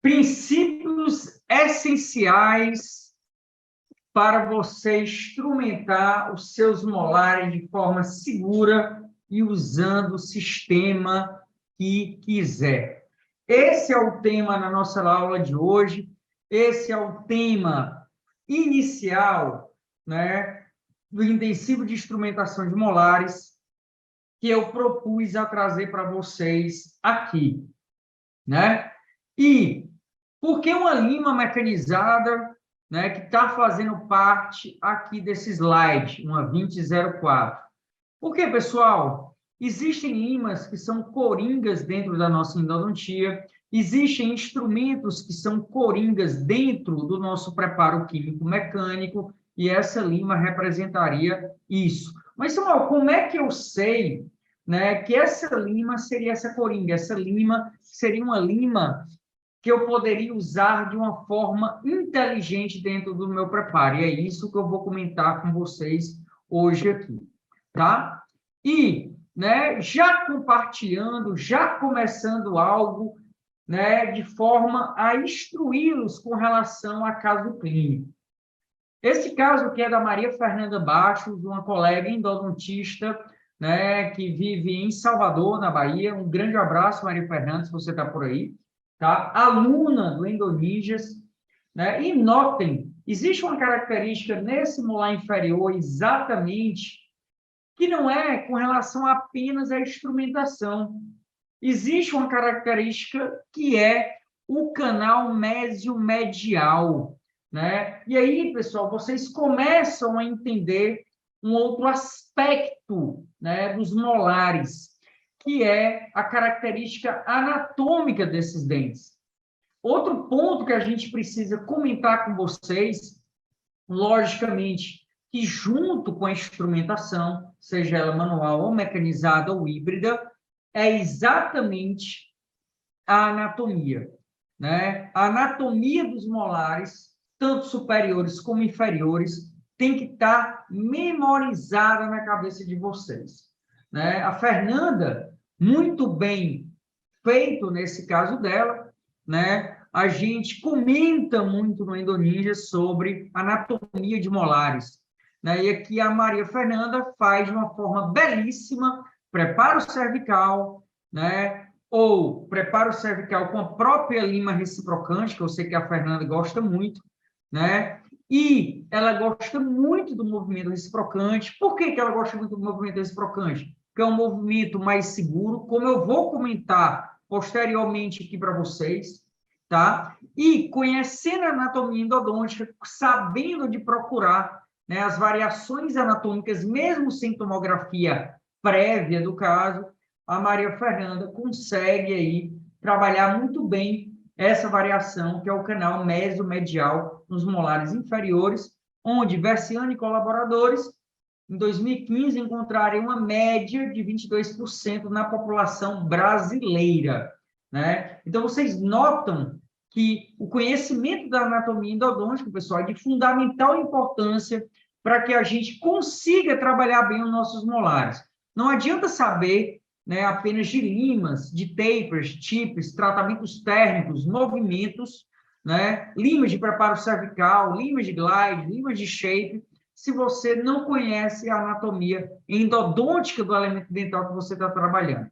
Princípios essenciais para você instrumentar os seus molares de forma segura e usando o sistema que quiser. Esse é o tema na nossa aula de hoje, esse é o tema inicial, né, do intensivo de instrumentação de molares que eu propus a trazer para vocês aqui, né? E por que uma lima mecanizada, né, que está fazendo parte aqui desse slide, uma 2004? Porque, pessoal, existem limas que são coringas dentro da nossa endodontia, existem instrumentos que são coringas dentro do nosso preparo químico mecânico, e essa lima representaria isso. Mas, Samuel, como é que eu sei, né, que essa lima seria essa coringa? Essa lima seria uma lima que eu poderia usar de uma forma inteligente dentro do meu preparo. E é isso que eu vou comentar com vocês hoje aqui, tá? E, né, já compartilhando, já começando algo, né, de forma a instruí-los com relação a caso clínico. Esse caso aqui é da Maria Fernanda Bastos, uma colega endodontista, né, que vive em Salvador, na Bahia. Um grande abraço, Maria Fernanda, se você está por aí, tá? Aluna do Endoninjas, né? E notem, existe uma característica nesse molar inferior exatamente que não é com relação apenas à instrumentação. Existe uma característica que é o canal mesiomedial, né? E aí, pessoal, vocês começam a entender um outro aspecto, né, dos molares, que é a característica anatômica desses dentes. Outro ponto que a gente precisa comentar com vocês, logicamente, que junto com a instrumentação, seja ela manual ou mecanizada ou híbrida, é exatamente a anatomia, né? A anatomia dos molares, tanto superiores como inferiores, tem que estar memorizada na cabeça de vocês, né? A Fernanda, muito bem feito nesse caso dela, né? A gente comenta muito no Endoninja sobre anatomia de molares, né? E aqui a Maria Fernanda faz de uma forma belíssima, prepara o cervical, né? Ou prepara o cervical com a própria lima reciprocante, que eu sei que a Fernanda gosta muito, né? E ela gosta muito do movimento reciprocante. Por que ela gosta muito do movimento reciprocante? Que é um movimento mais seguro, como eu vou comentar posteriormente aqui para vocês, tá? E conhecendo a anatomia endodôntica, sabendo de procurar, né, as variações anatômicas, mesmo sem tomografia prévia do caso, a Maria Fernanda consegue aí trabalhar muito bem essa variação, que é o canal mesomedial nos molares inferiores, onde Versiani e colaboradores em 2015, encontrarem uma média de 22% na população brasileira, né? Então, vocês notam que o conhecimento da anatomia endodôntica, pessoal, é de fundamental importância para que a gente consiga trabalhar bem os nossos molares. Não adianta saber, né, apenas de limas, de tapers, chips, tratamentos térmicos, movimentos, né, limas de preparo cervical, limas de glide, limas de shape, se você não conhece a anatomia endodôntica do elemento dental que você está trabalhando,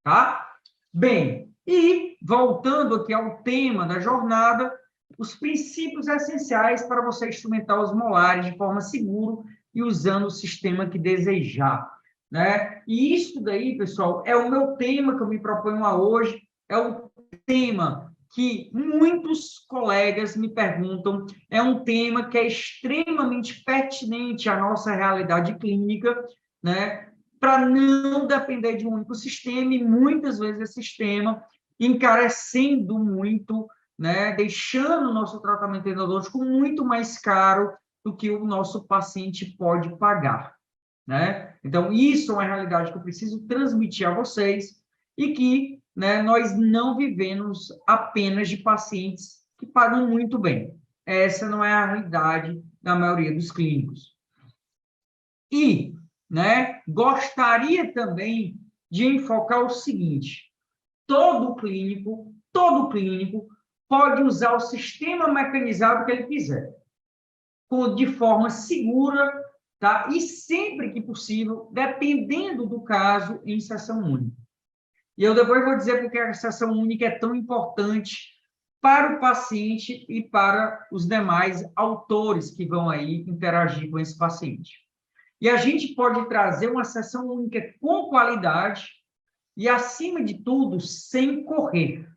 tá? Bem, e voltando aqui ao tema da jornada, os princípios essenciais para você instrumentar os molares de forma segura e usando o sistema que desejar, né? E isso daí, pessoal, é o meu tema que eu me proponho a hoje, é o tema que muitos colegas me perguntam, é um tema que é extremamente pertinente à nossa realidade clínica, né? Para não depender de um único sistema, e muitas vezes esse sistema encarecendo muito, né? Deixando o nosso tratamento endodôntico muito mais caro do que o nosso paciente pode pagar, né? Então, isso é uma realidade que eu preciso transmitir a vocês e que, né, nós não vivemos apenas de pacientes que pagam muito bem. Essa não é a realidade da maioria dos clínicos. E, né, gostaria também de enfocar o seguinte: todo clínico pode usar o sistema mecanizado que ele quiser, de forma segura, tá? E sempre que possível, dependendo do caso, em sessão única. E eu depois vou dizer porque a sessão única é tão importante para o paciente e para os demais autores que vão aí interagir com esse paciente. E a gente pode trazer uma sessão única com qualidade e, acima de tudo, sem correr,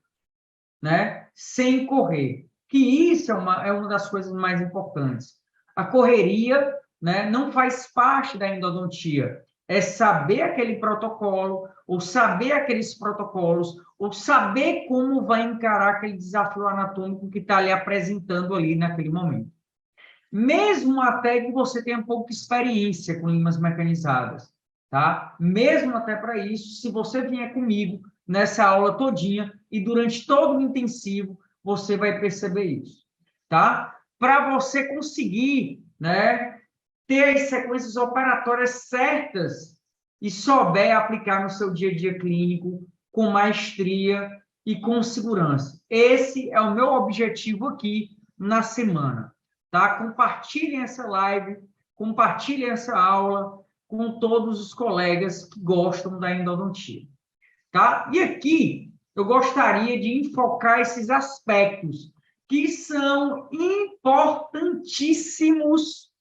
né? Sem correr. Que isso é uma das coisas mais importantes. A correria, né, não faz parte da endodontia. É saber aquele protocolo, ou saber aqueles protocolos, ou saber como vai encarar aquele desafio anatômico que está lhe apresentando ali naquele momento. Mesmo até que você tenha pouca experiência com limas mecanizadas, tá? Mesmo até para isso, se você vier comigo nessa aula todinha e durante todo o intensivo, você vai perceber isso, tá? Para você conseguir, né, ter as sequências operatórias certas e souber aplicar no seu dia a dia clínico com maestria e com segurança. Esse é o meu objetivo aqui na semana. Tá? Compartilhem essa live, compartilhem essa aula com todos os colegas que gostam da endodontia. Tá? E aqui eu gostaria de enfocar esses aspectos que são importantíssimos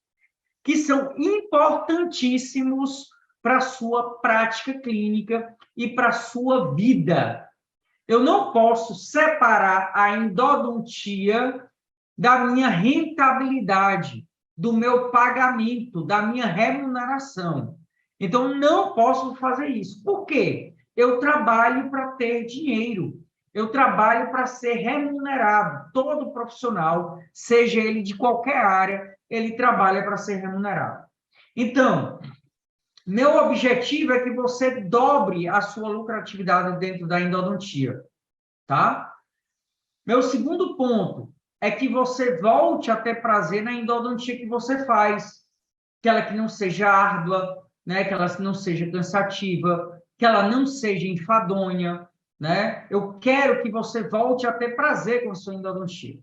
para a sua prática clínica e para a sua vida. Eu não posso separar a endodontia da minha rentabilidade, do meu pagamento, da minha remuneração. Então, não posso fazer isso. Por quê? Eu trabalho para ter dinheiro. Eu trabalho para ser remunerado. Todo profissional, seja ele de qualquer área, ele trabalha para ser remunerado. Então, meu objetivo é que você dobre a sua lucratividade dentro da endodontia, tá? Meu segundo ponto é que você volte a ter prazer na endodontia que você faz, que ela que não seja árdua, né? Que ela não seja cansativa, que ela não seja enfadonha, né? Eu quero que você volte a ter prazer com a sua endodontia.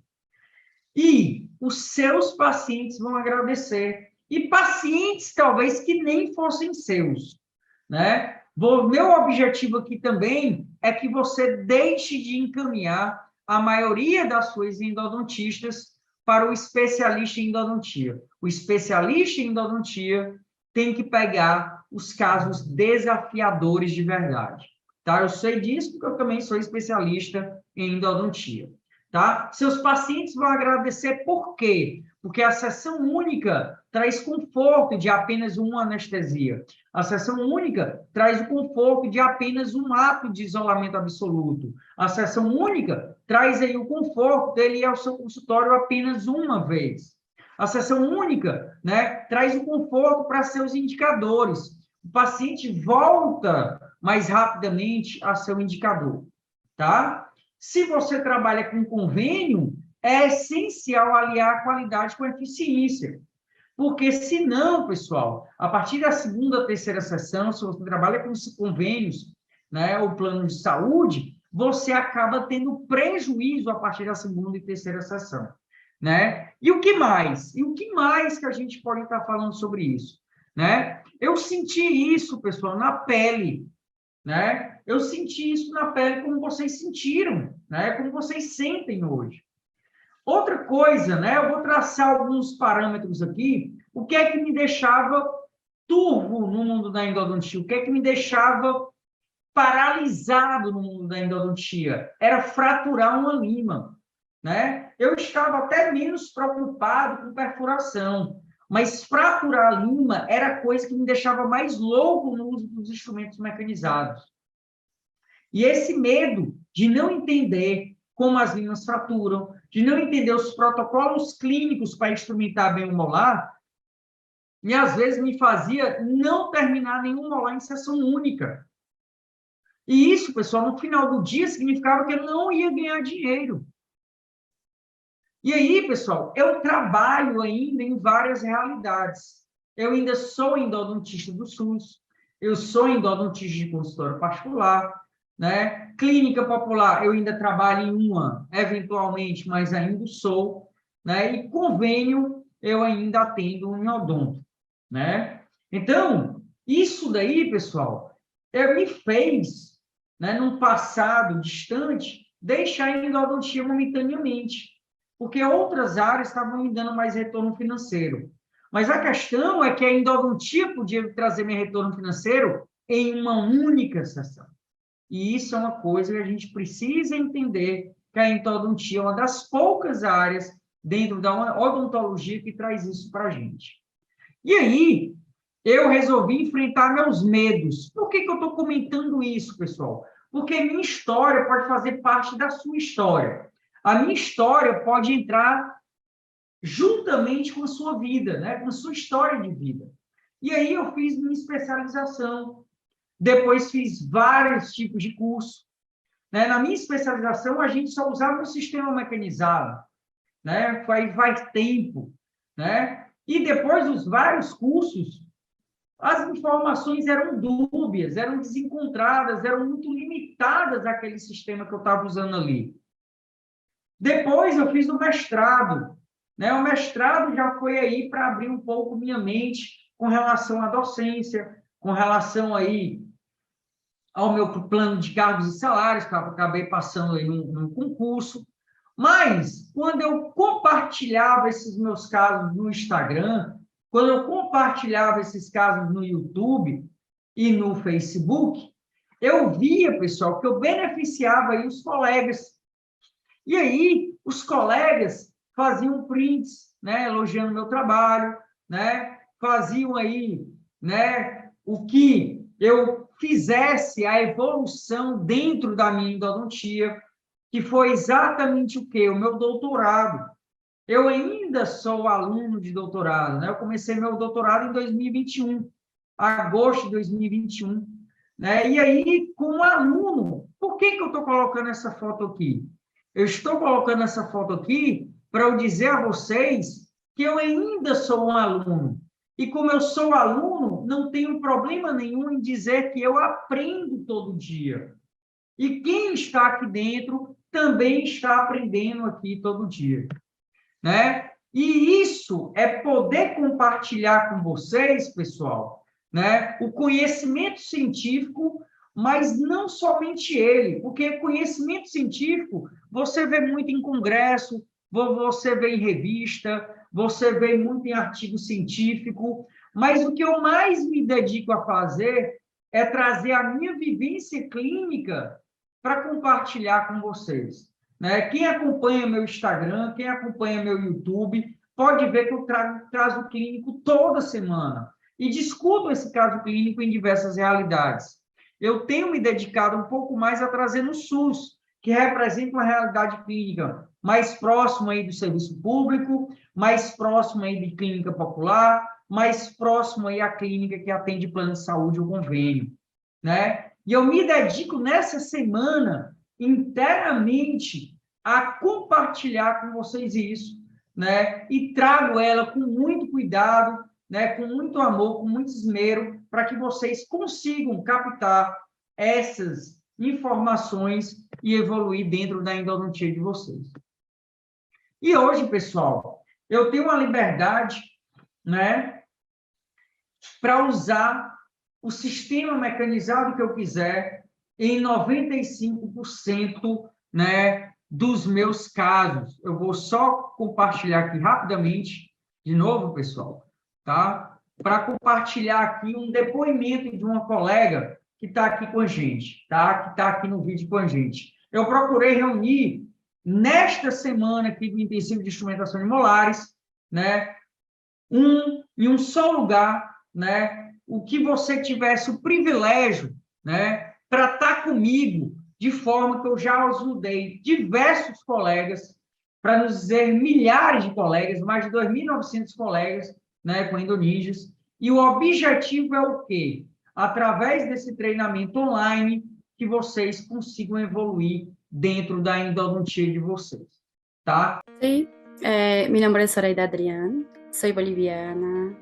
E os seus pacientes vão agradecer. E pacientes, talvez, que nem fossem seus, né? Meu objetivo aqui também é que você deixe de encaminhar a maioria das suas endodontistas para o especialista em endodontia. O especialista em endodontia tem que pegar os casos desafiadores de verdade, tá? Eu sei disso porque eu também sou especialista em endodontia, tá? Seus pacientes vão agradecer por quê? Porque a sessão única traz conforto de apenas uma anestesia. A sessão única traz o conforto de apenas um ato de isolamento absoluto. A sessão única traz aí o conforto dele ir ao seu consultório apenas uma vez. A sessão única, né, traz o conforto para seus indicadores. O paciente volta mais rapidamente a seu indicador, tá? Se você trabalha com convênio, é essencial aliar a qualidade com a eficiência. Porque, senão, pessoal, a partir da segunda, terceira sessão, se você trabalha com convênios, né, o plano de saúde, você acaba tendo prejuízo a partir da segunda e terceira sessão, né? E o que mais? E o que mais que a gente pode estar falando sobre isso, né? Eu senti isso, pessoal, na pele, né? Eu senti isso na pele como vocês sentiram, né? Como vocês sentem hoje. Outra coisa, né? Eu vou traçar alguns parâmetros aqui. O que é que me deixava turvo no mundo da endodontia? O que é que me deixava paralisado no mundo da endodontia? Era fraturar uma lima, né? Eu estava até menos preocupado com perfuração, mas fraturar a lima era a coisa que me deixava mais louco no uso dos instrumentos mecanizados. E esse medo de não entender como as limas fraturam, de não entender os protocolos clínicos para instrumentar bem o molar, e às vezes me fazia não terminar nenhum molar em sessão única. E isso, pessoal, no final do dia significava que eu não ia ganhar dinheiro. E aí, pessoal, eu trabalho ainda em várias realidades. Eu ainda sou endodontista do SUS, eu sou endodontista de consultório particular, né? Clínica popular, eu ainda trabalho em uma, eventualmente, mas ainda sou, né? E convênio, eu ainda atendo em odonto, né? Então, isso daí, pessoal, me fez, né, num passado distante, deixar a endodontia momentaneamente, porque outras áreas estavam me dando mais retorno financeiro. Mas a questão é que a endodontia podia trazer meu retorno financeiro em uma única sessão. E isso é uma coisa que a gente precisa entender, que a endodontia é uma das poucas áreas dentro da odontologia que traz isso para a gente. E aí, eu resolvi enfrentar meus medos. Por que eu estou comentando isso, pessoal? Porque minha história pode fazer parte da sua história. A minha história pode entrar juntamente com a sua vida, né? Com a sua história de vida. E aí eu fiz minha especialização, depois fiz vários tipos de curso, né? Na minha especialização, a gente só usava o sistema mecanizado, né? Faz tempo, né? E depois dos vários cursos, as informações eram dúbias, eram desencontradas, eram muito limitadas àquele sistema que eu estava usando ali. Depois eu fiz o mestrado, né? O mestrado já foi aí para abrir um pouco minha mente com relação à docência, com relação aí ao meu plano de cargos e salários, que eu acabei passando aí num concurso. Mas, quando eu compartilhava esses meus casos no Instagram, quando eu compartilhava esses casos no YouTube e no Facebook, eu via, pessoal, que eu beneficiava aí os colegas. E aí, os colegas faziam prints, né, elogiando meu trabalho, né, faziam aí, né, o que eu fizesse a evolução dentro da minha endodontia, que foi exatamente o quê? O meu doutorado. Eu ainda sou aluno de doutorado, né? Eu comecei meu doutorado em 2021, agosto de 2021, né? E aí, como aluno, por que eu estou colocando essa foto aqui? Eu estou colocando essa foto aqui para eu dizer a vocês que eu ainda sou um aluno. E como eu sou aluno, não tenho problema nenhum em dizer que eu aprendo todo dia. E quem está aqui dentro também está aprendendo aqui todo dia, né? E isso é poder compartilhar com vocês, pessoal, né? O conhecimento científico, mas não somente ele, porque conhecimento científico você vê muito em congresso, você vê em revista, você vê muito em artigo científico, mas o que eu mais me dedico a fazer é trazer a minha vivência clínica para compartilhar com vocês, né? Quem acompanha meu Instagram, quem acompanha meu YouTube, pode ver que eu trago caso clínico toda semana e discuto esse caso clínico em diversas realidades. Eu tenho me dedicado um pouco mais a trazer no SUS, que representa uma realidade clínica mais próxima aí do serviço público, mais próxima aí de clínica popular, mais próxima aí à clínica que atende plano de saúde ou convênio, né? E eu me dedico nessa semana inteiramente a compartilhar com vocês isso, né? E trago ela com muito cuidado, né? Com muito amor, com muito esmero, para que vocês consigam captar essas informações e evoluir dentro da endodontia de vocês. E hoje, pessoal, eu tenho uma liberdade, né? Para usar o sistema mecanizado que eu quiser em 95%, né, dos meus casos. Eu vou só compartilhar aqui rapidamente, de novo, pessoal, tá? Para compartilhar aqui um depoimento de uma colega que está aqui com a gente, tá? Que está aqui no vídeo com a gente. Eu procurei reunir, nesta semana aqui do intensivo de instrumentação de molares, né, em um só lugar, né, o que você tivesse o privilégio, né, para estar comigo, de forma que eu já ajudei diversos colegas, para não dizer milhares de colegas, mais de 2.900 colegas, né, com endoninjas, e o objetivo é o quê? Através desse treinamento online, que vocês consigam evoluir dentro da endodontia de vocês, tá? Sí, mi nombre es Zoraida Adrián, soy boliviana.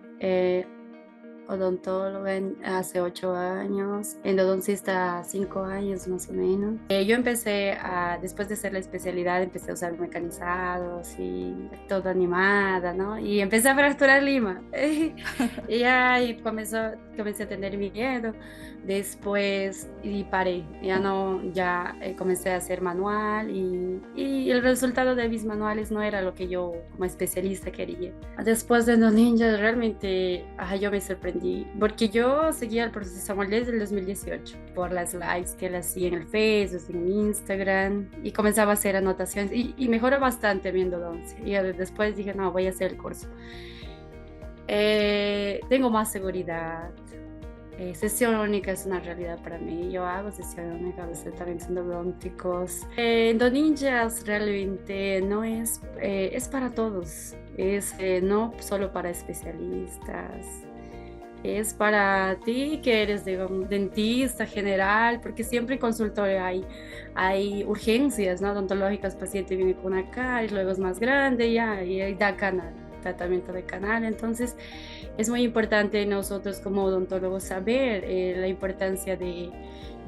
odontóloga hace 8 años, endodoncista 5 años más o menos. Yo empecé después de hacer la especialidad, empecé a usar mecanizados y todo animada, ¿no? Y empecé a fracturar lima. Y ahí comencé a tener miedo. Después y paré, ya no, ya comencé a hacer manual y el resultado de mis manuales no era lo que yo como especialista quería. Después de los ninjas realmente yo me sorprendí porque yo seguía el proceso Samuel desde el 2018 por las lives que él hacía en el Facebook, en Instagram y comenzaba a hacer anotaciones y mejoró bastante mi endodoncia y después dije no, voy a hacer el curso. Tengo más seguridad. Sesión única es una realidad para mí. Yo hago sesión única, a veces también son odontológicos. Endoninjas realmente no es, es para todos. Es no solo para especialistas. Es para ti que eres digamos, dentista general, porque siempre en consultorio hay urgencias, ¿no? Odontológicas, el paciente viene con una caries, luego es más grande ya, y ahí da canal, tratamiento de canal. Entonces, es muy importante nosotros como odontólogos saber la importancia de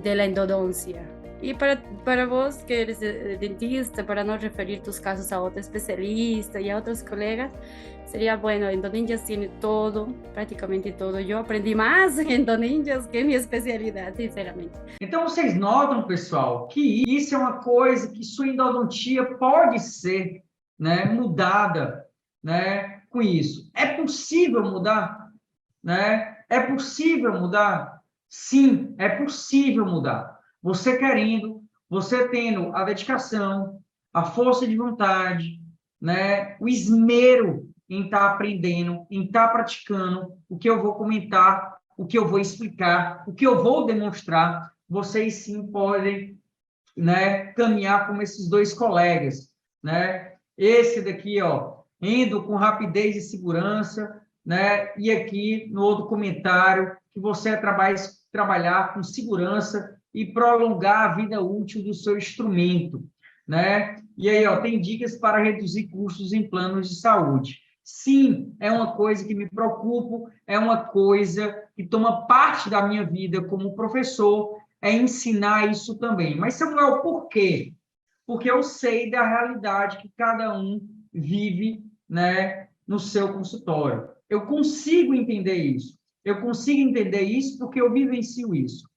la endodoncia. Y para vos que eres dentista, para no referir tus casos a otro especialista y a otros colegas, sería bueno, Endoninjas tiene todo, prácticamente todo. Yo aprendi mais em Endoninjas que minha especialidade, sinceramente. Então, vocês notam, pessoal, que isso é uma coisa que sua endodontia pode ser, né, mudada, né, com isso. É possível mudar? Né? É possível mudar? Sim, é possível mudar. Você querendo, você tendo a dedicação, a força de vontade, né? O esmero em estar aprendendo, em estar praticando o que eu vou comentar, o que eu vou explicar, o que eu vou demonstrar, vocês sim podem, né, caminhar como esses dois colegas, né? Esse daqui, ó, indo com rapidez e segurança, né? E aqui no outro comentário que você trabalhar com segurança e prolongar a vida útil do seu instrumento, né? E aí, ó, tem dicas para reduzir custos em planos de saúde. Sim, é uma coisa que me preocupa, é uma coisa que toma parte da minha vida como professor, é ensinar isso também. Mas, Samuel, por quê? Porque eu sei da realidade que cada um vive, né, no seu consultório. Eu consigo entender isso. Eu consigo entender isso porque eu vivencio isso.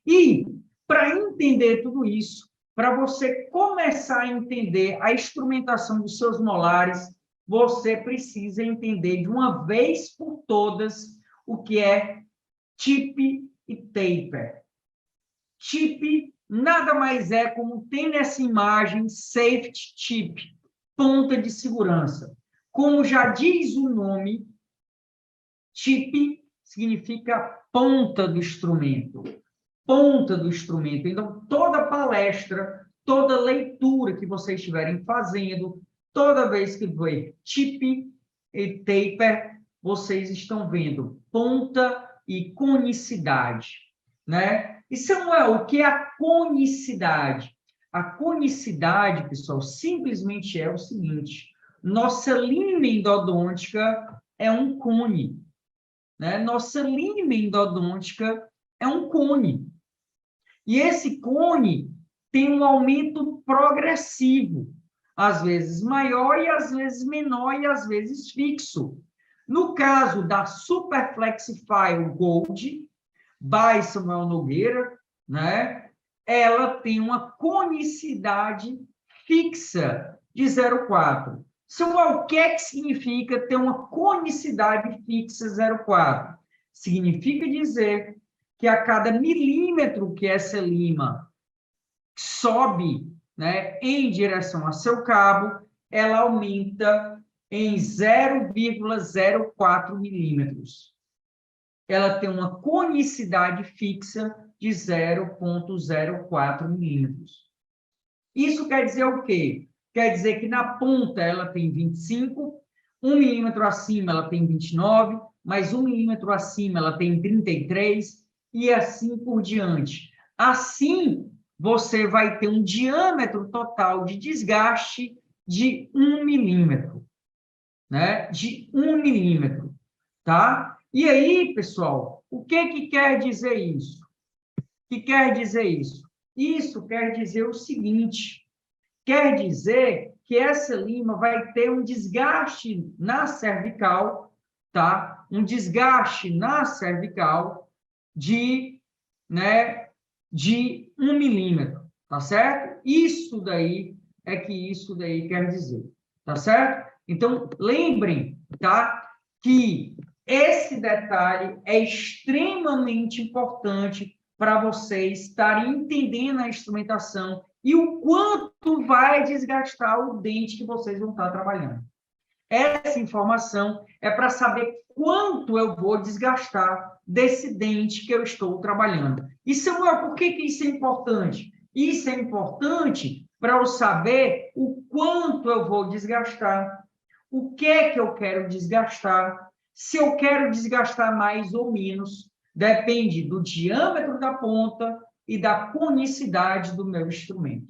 E, para entender tudo isso, para você começar a entender a instrumentação dos seus molares, você precisa entender de uma vez por todas o que é tip e taper. Tip nada mais é como tem nessa imagem safety tip, ponta de segurança. Como já diz o nome, tip significa ponta do instrumento. Ponta do instrumento. Então, toda palestra, toda leitura que vocês estiverem fazendo, toda vez que ver tip e taper, vocês estão vendo ponta e conicidade, né? E, Samuel, o que é a conicidade? A conicidade, pessoal, simplesmente é o seguinte: nossa linha endodôntica é um cone, né? Nossa linha endodôntica é um cone. E esse cone tem um aumento progressivo, às vezes maior e às vezes menor e às vezes fixo. No caso da Superflexify Gold, by Samuel Nogueira, né? Ela tem uma conicidade fixa de 0,4. Samuel, o que é que significa ter uma conicidade fixa 0,4? Significa dizer que a cada milímetro que essa lima sobe, né, em direção a seu cabo, ela aumenta em 0,04 milímetros. Ela tem uma conicidade fixa de 0,04 milímetros. Isso quer dizer o quê? Quer dizer que na ponta ela tem 25, 1 milímetro acima ela tem 29, mais 1 milímetro acima ela tem 33, e assim por diante. Assim, você vai ter um diâmetro total de desgaste de 1 milímetro, né? De 1 milímetro, tá? E aí, pessoal, o que quer dizer isso? O que quer dizer isso? Isso quer dizer o seguinte, quer dizer que essa lima vai ter um desgaste na cervical, tá? Um desgaste na cervical de, né, de 1 milímetro, tá certo? Isso daí quer dizer, tá certo? Então, lembrem, tá? Que esse detalhe é extremamente importante para vocês estarem entendendo a instrumentação e o quanto vai desgastar o dente que vocês vão estar trabalhando. Essa informação é para saber quanto eu vou desgastar desse dente que eu estou trabalhando. E, Samuel, por que isso é importante? Isso é importante para eu saber o quanto eu vou desgastar, o que é que eu quero desgastar, se eu quero desgastar mais ou menos, depende do diâmetro da ponta e da conicidade do meu instrumento.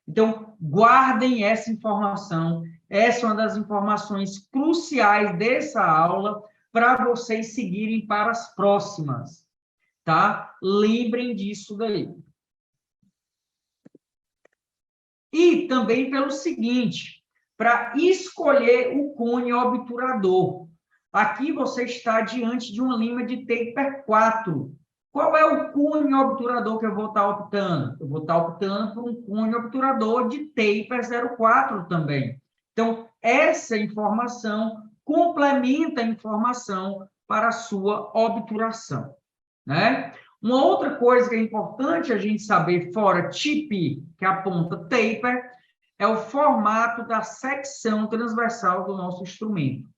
Então, guardem essa informação. Essa é uma das informações cruciais dessa aula para vocês seguirem para as próximas, tá? Lembrem disso daí. E também pelo seguinte, para escolher o cone obturador. Aqui você está diante de uma lima de taper 4. Qual é o cone obturador que eu vou estar optando? Eu vou estar optando por um cone obturador de taper 04 também. Então, essa informação complementa a informação para a sua obturação, né? Uma outra coisa que é importante a gente saber, fora tip, que é a ponta taper, é o formato da secção transversal do nosso instrumento,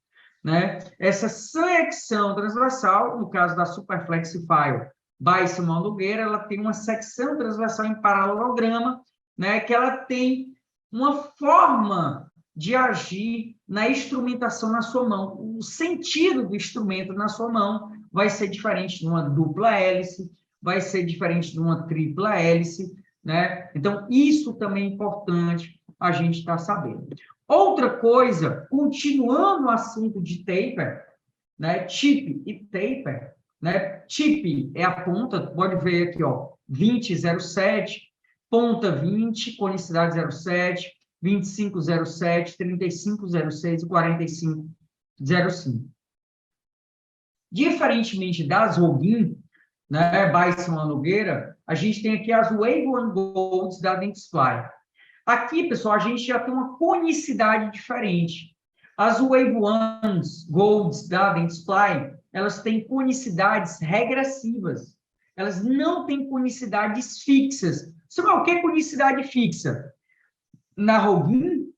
né? Essa secção transversal, no caso da Superflexify by Simão Nogueira, ela tem uma secção transversal em paralelograma, né? Que ela tem uma forma de agir na instrumentação na sua mão. O sentido do instrumento na sua mão vai ser diferente de uma dupla hélice, vai ser diferente de uma tripla hélice, né? Então, isso também é importante a gente estar sabendo. Outra coisa, continuando o assunto de taper, né? Tip e taper, né? Tip é a ponta, pode ver aqui, ó, 20,07, ponta 20, conicidade 0,7, 25,07, 35,06 e 45,05. Diferentemente das Roguin, né, Bison Nogueira, a gente tem aqui as Wave One Golds da Dentsply. Aqui, pessoal, a gente já tem uma conicidade diferente. As Wave Ones Golds da Dentsply, elas têm conicidades regressivas. Elas não têm conicidades fixas. Sabe o que é conicidade fixa? Na Roguin,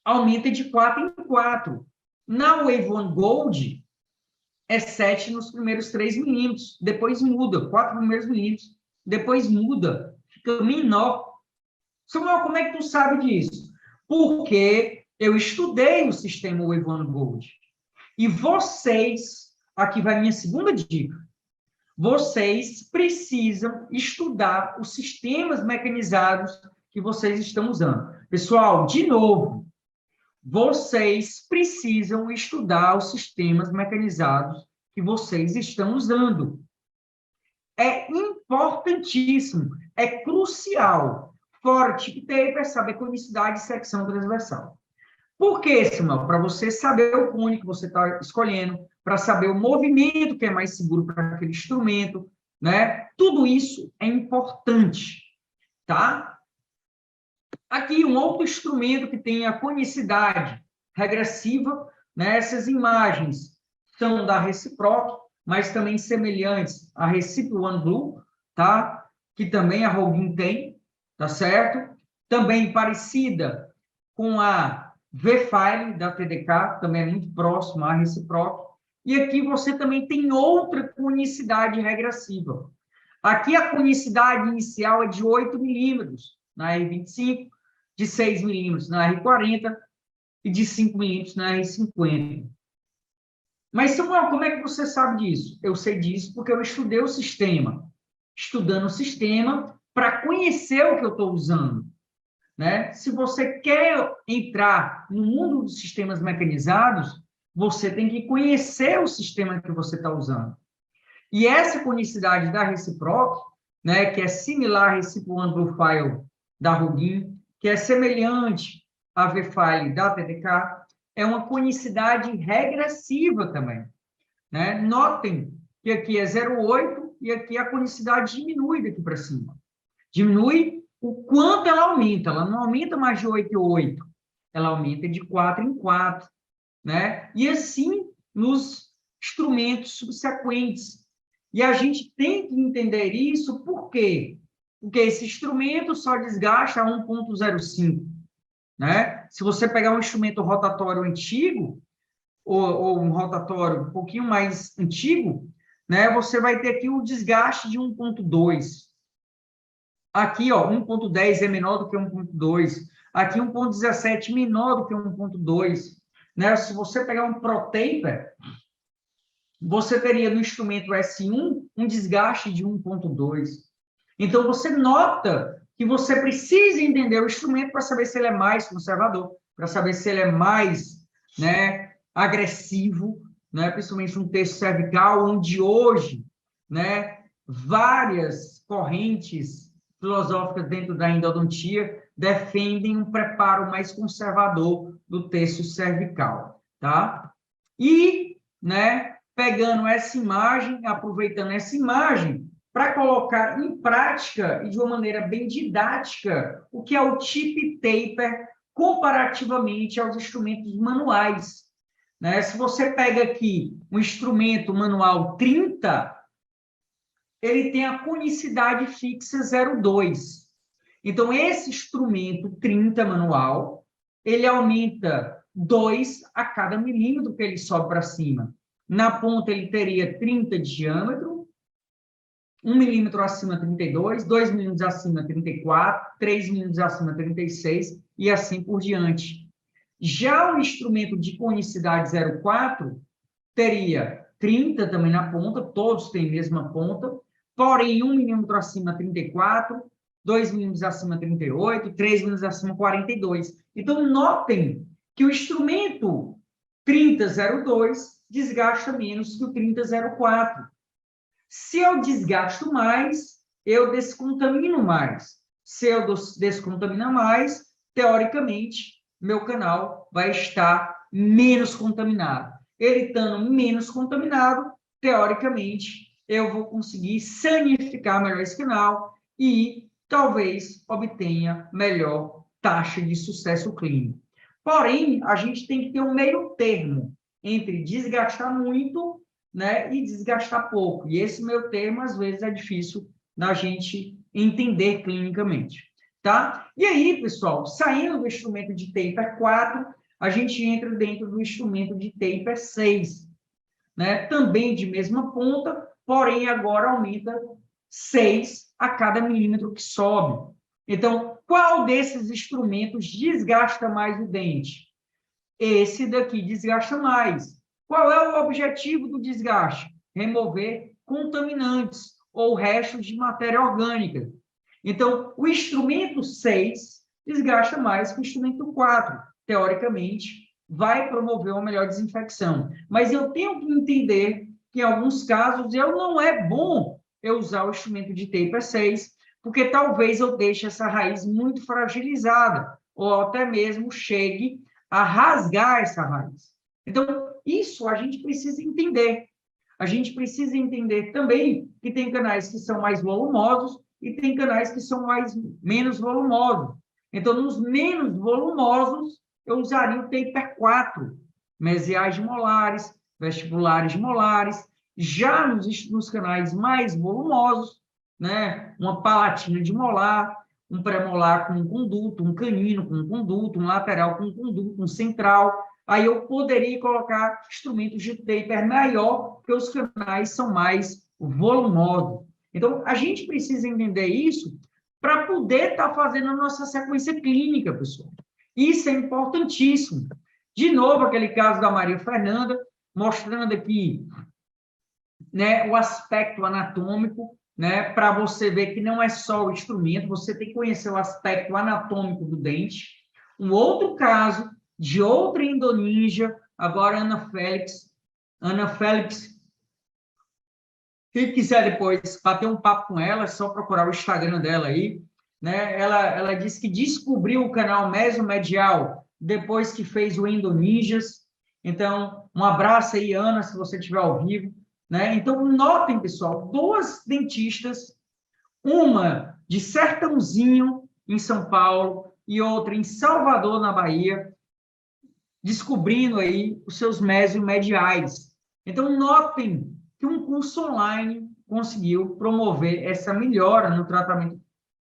aumenta de 4 em 4. Na Wave One Gold, é 7 nos primeiros 3 milímetros, depois muda, 4 primeiros milímetros, depois muda, fica menor. Samuel, como é que tu sabe disso? Porque eu estudei o sistema Wave One Gold. E vocês, aqui vai minha segunda dica, vocês precisam estudar os sistemas mecanizados que vocês estão usando. Pessoal, de novo, vocês precisam estudar os sistemas mecanizados que vocês estão usando. É importantíssimo, é crucial. Fora tip taper, saber conicidade e secção transversal. Por que, Samuel? Para você saber o cone que você está escolhendo, para saber o movimento que é mais seguro para aquele instrumento, né? Tudo isso é importante, tá? Aqui, um outro instrumento que tem a conicidade regressiva, né? Essas imagens são da Reciproc, mas também semelhantes à Recipe One Blue, tá? Que também a Roguin tem, tá certo? Também parecida com a V-File da TDK, também é muito próxima à Reciproc. E aqui você também tem outra conicidade regressiva. Aqui a conicidade inicial é de 8 milímetros na R25, de 6 milímetros na R40 e de 5 milímetros na R50. Mas, Samuel, como é que você sabe disso? Eu sei disso porque eu estudei o sistema. Estudando o sistema para conhecer o que eu estou usando, né? Se você quer entrar no mundo dos sistemas mecanizados, você tem que conhecer o sistema que você está usando. E essa conicidade da Reciproc, né, que é similar à Reciproc File da Rugin, que é semelhante à V-File da TDK, é uma conicidade regressiva também. Né? Notem que aqui é 0,8 e aqui a conicidade diminui daqui para cima. Diminui o quanto ela aumenta. Ela não aumenta mais de 8 em 8, ela aumenta de 4 em 4. Né? E assim nos instrumentos subsequentes. E a gente tem que entender isso por quê? Porque esse instrumento só desgasta a 1,05. Né? Se você pegar um instrumento rotatório antigo, ou um rotatório um pouquinho mais antigo, né, você vai ter aqui o desgaste de 1,2. Aqui, ó, 1,10 é menor do que 1,2. Aqui, 1,17 menor do que 1,2. Né? Se você pegar um ProTaper, você teria no instrumento S1 um desgaste de 1,2. Então, você nota que você precisa entender o instrumento para saber se ele é mais conservador, para saber se ele é mais, né, agressivo, né, principalmente no terço cervical, onde hoje, né, várias correntes filosóficas dentro da endodontia defendem um preparo mais conservador do terço cervical, tá? E, né, pegando essa imagem, aproveitando essa imagem, para colocar em prática e de uma maneira bem didática o que é o tip taper comparativamente aos instrumentos manuais. Né? Se você pega aqui um instrumento manual 30, ele tem a conicidade fixa 0,2. Então, esse instrumento 30 manual, ele aumenta 2 a cada milímetro que ele sobe para cima. Na ponta, ele teria 30 de diâmetro, 1 milímetro acima 32, 2 milímetros acima 34, 3 milímetros acima 36 e assim por diante. Já o instrumento de conicidade 0,4 teria 30 também na ponta, todos têm a mesma ponta, porém 1 milímetro acima 34, 2 milímetros acima 38, 3 milímetros acima 42. Então, notem que o instrumento 30,02 desgasta menos que o 30,04. Se eu desgasto mais, eu descontamino mais. Se eu descontamino mais, teoricamente, meu canal vai estar menos contaminado. Ele estando menos contaminado, teoricamente, eu vou conseguir sanificar melhor esse canal e talvez obtenha melhor taxa de sucesso clínico. Porém, a gente tem que ter um meio termo entre desgastar muito, né, e desgastar pouco. E esse meio termo, às vezes, é difícil da gente entender clinicamente. Tá? E aí, pessoal, saindo do instrumento de taper 4, a gente entra dentro do instrumento de taper 6. Né? Também de mesma ponta, porém agora aumenta 6 a cada milímetro que sobe. Então, qual desses instrumentos desgasta mais o dente? Esse daqui desgasta mais. Qual é o objetivo do desgaste? Remover contaminantes ou restos de matéria orgânica. Então, o instrumento 6 desgasta mais que o instrumento 4. Teoricamente, vai promover uma melhor desinfecção. Mas eu tenho que entender que, em alguns casos, não é bom eu usar o instrumento de taper 6, porque talvez eu deixe essa raiz muito fragilizada, ou até mesmo chegue a rasgar essa raiz. Então, isso a gente precisa entender. A gente precisa entender também que tem canais que são mais volumosos e tem canais que são menos volumosos. Então, nos menos volumosos, eu usaria o taper 4, mesiais de molares, vestibulares de molares. Já nos canais mais volumosos, né, uma palatina de molar, um pré-molar com um conduto, um canino com um conduto, um lateral com um conduto, um central. Aí eu poderia colocar instrumentos de taper maior, porque os canais são mais volumosos. Então, a gente precisa entender isso para poder estar fazendo a nossa sequência clínica, pessoal. Isso é importantíssimo. De novo, aquele caso da Maria Fernanda, mostrando aqui, né, o aspecto anatômico, né, para você ver que não é só o instrumento, você tem que conhecer o aspecto anatômico do dente. Um outro caso de outra endoninja, agora Ana Félix. Ana Félix, quem quiser depois bater um papo com ela, é só procurar o Instagram dela aí, né? Ela disse que descobriu o canal Mesomedial depois que fez o Endoninjas. Então, um abraço aí, Ana, se você estiver ao vivo, né? Então, notem, pessoal, duas dentistas, uma de Sertãozinho, em São Paulo, e outra em Salvador, na Bahia, descobrindo aí os seus mesomediais. Então, notem que um curso online conseguiu promover essa melhora no tratamento,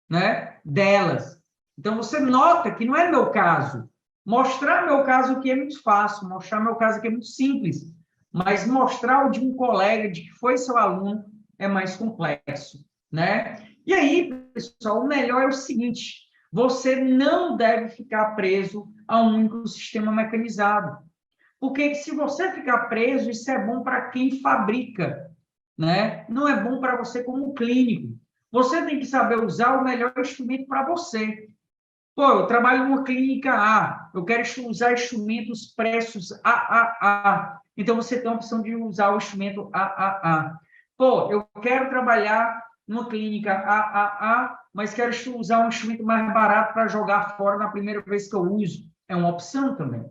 né, delas. Então, você nota que não é meu caso. Mostrar meu caso aqui é muito fácil, mostrar meu caso aqui é muito simples, mas mostrar o de um colega, de que foi seu aluno, é mais complexo, né? E aí, pessoal, o melhor é o seguinte, você não deve ficar preso a um único sistema mecanizado. Porque se você ficar preso, isso é bom para quem fabrica, né? Não é bom para você como clínico. Você tem que saber usar o melhor instrumento para você. Pô, eu trabalho numa clínica A, eu quero usar instrumentos pressos AAA. Então, você tem a opção de usar o instrumento AAA. Pô, eu quero trabalhar numa clínica AAA, mas quero usar um instrumento mais barato para jogar fora na primeira vez que eu uso. É uma opção também.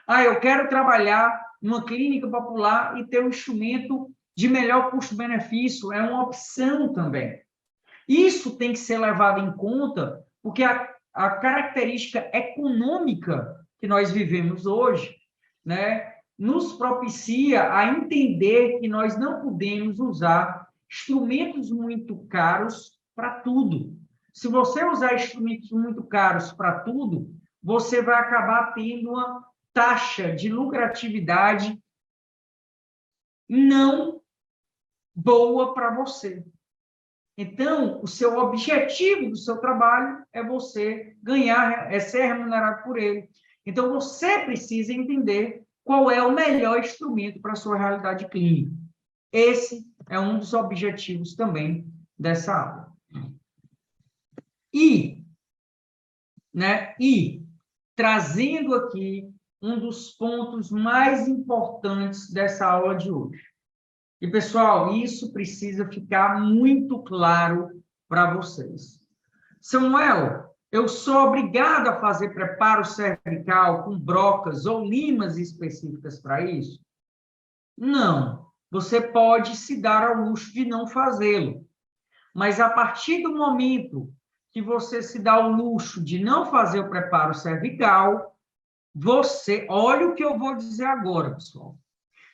Ah, eu quero trabalhar numa clínica popular e ter um instrumento de melhor custo-benefício. É uma opção também. Isso tem que ser levado em conta, porque a característica econômica que nós vivemos hoje, né, nos propicia a entender que nós não podemos usar instrumentos muito caros para tudo. Se você usar instrumentos muito caros para tudo, você vai acabar tendo uma taxa de lucratividade não boa para você. Então, o seu objetivo do seu trabalho é você ganhar, é ser remunerado por ele. Então, você precisa entender qual é o melhor instrumento para a sua realidade clínica. Esse é um dos objetivos também dessa aula. E trazendo aqui um dos pontos mais importantes dessa aula de hoje. E, pessoal, isso precisa ficar muito claro para vocês. Samuel, eu sou obrigado a fazer preparo cervical com brocas ou limas específicas para isso? Não. Você pode se dar ao luxo de não fazê-lo. Mas, a partir do momento que você se dá ao luxo de não fazer o preparo cervical, olha o que eu vou dizer agora, pessoal.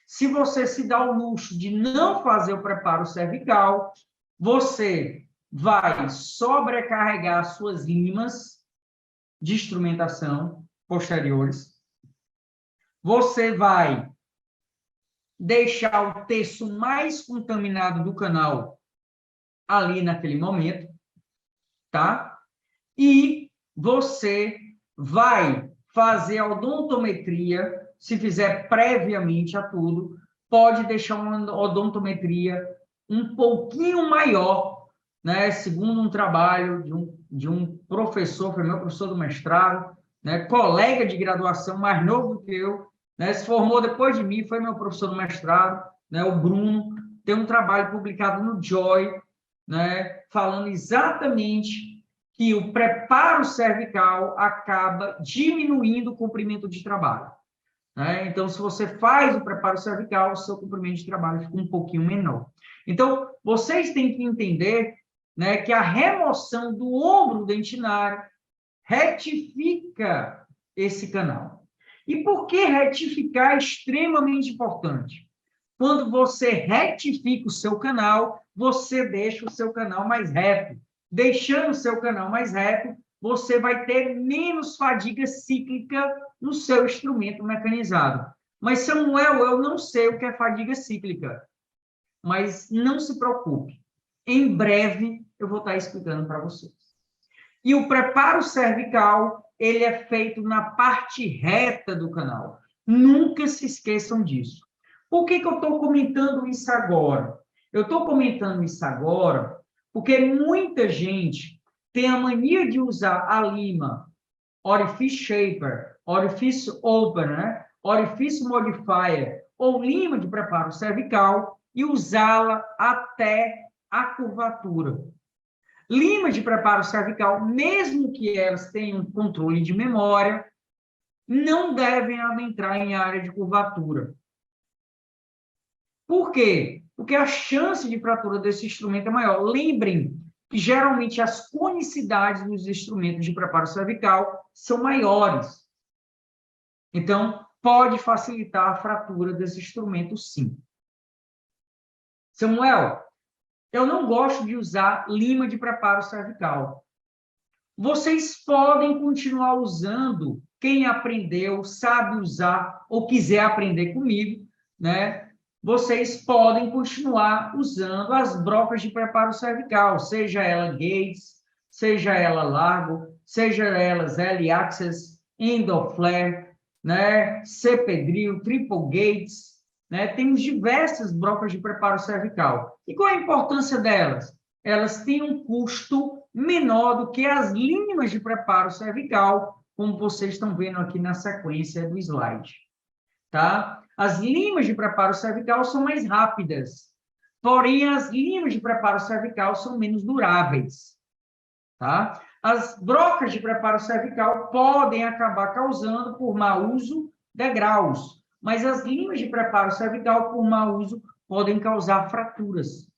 Se você se dá o luxo de não fazer o preparo cervical, você vai sobrecarregar suas limas de instrumentação posteriores, você vai deixar o terço mais contaminado do canal ali naquele momento, tá? E você vai fazer a odontometria, se fizer previamente a tudo, pode deixar uma odontometria um pouquinho maior, né? Segundo um trabalho de um professor, foi meu professor do mestrado, né? Colega de graduação, mais novo do que eu, né? Se formou depois de mim, foi meu professor do mestrado, né? O Bruno, tem um trabalho publicado no Joy, né? Falando exatamente que o preparo cervical acaba diminuindo o comprimento de trabalho, né? Então, se você faz o preparo cervical, o seu comprimento de trabalho fica um pouquinho menor. Então, vocês têm que entender, né, que a remoção do ombro dentinário retifica esse canal. E por que retificar é extremamente importante? Quando você retifica o seu canal, você deixa o seu canal mais reto. Deixando o seu canal mais reto, você vai ter menos fadiga cíclica no seu instrumento mecanizado. Mas, Samuel, eu não sei o que é fadiga cíclica. Mas não se preocupe. Em breve, eu vou estar explicando para vocês. E o preparo cervical, ele é feito na parte reta do canal. Nunca se esqueçam disso. Por que eu estou comentando isso agora? Eu estou comentando isso agora porque muita gente tem a mania de usar a lima Orifice Shaper orifício opener, né? Orifício modifier ou lima de preparo cervical e usá-la até a curvatura. Limas de preparo cervical, mesmo que elas tenham controle de memória, não devem adentrar em área de curvatura. Por quê? Porque a chance de fratura desse instrumento é maior. Lembrem que, geralmente, as conicidades dos instrumentos de preparo cervical são maiores. Então, pode facilitar a fratura desse instrumento, sim. Samuel, eu não gosto de usar lima de preparo cervical. Vocês podem continuar usando, quem aprendeu, sabe usar ou quiser aprender comigo, né? Vocês podem continuar usando as brocas de preparo cervical, seja ela Gates, seja ela Largo, seja elas L-Axis, Endoflare, né? C-Pedril, Triple Gates, né? Temos diversas brocas de preparo cervical. E qual a importância delas? Elas têm um custo menor do que as limas de preparo cervical, como vocês estão vendo aqui na sequência do slide. Tá? As limas de preparo cervical são mais rápidas, porém as limas de preparo cervical são menos duráveis. Tá? As brocas de preparo cervical podem acabar causando, por mau uso, degraus, mas as limas de preparo cervical, por mau uso, podem causar fraturas.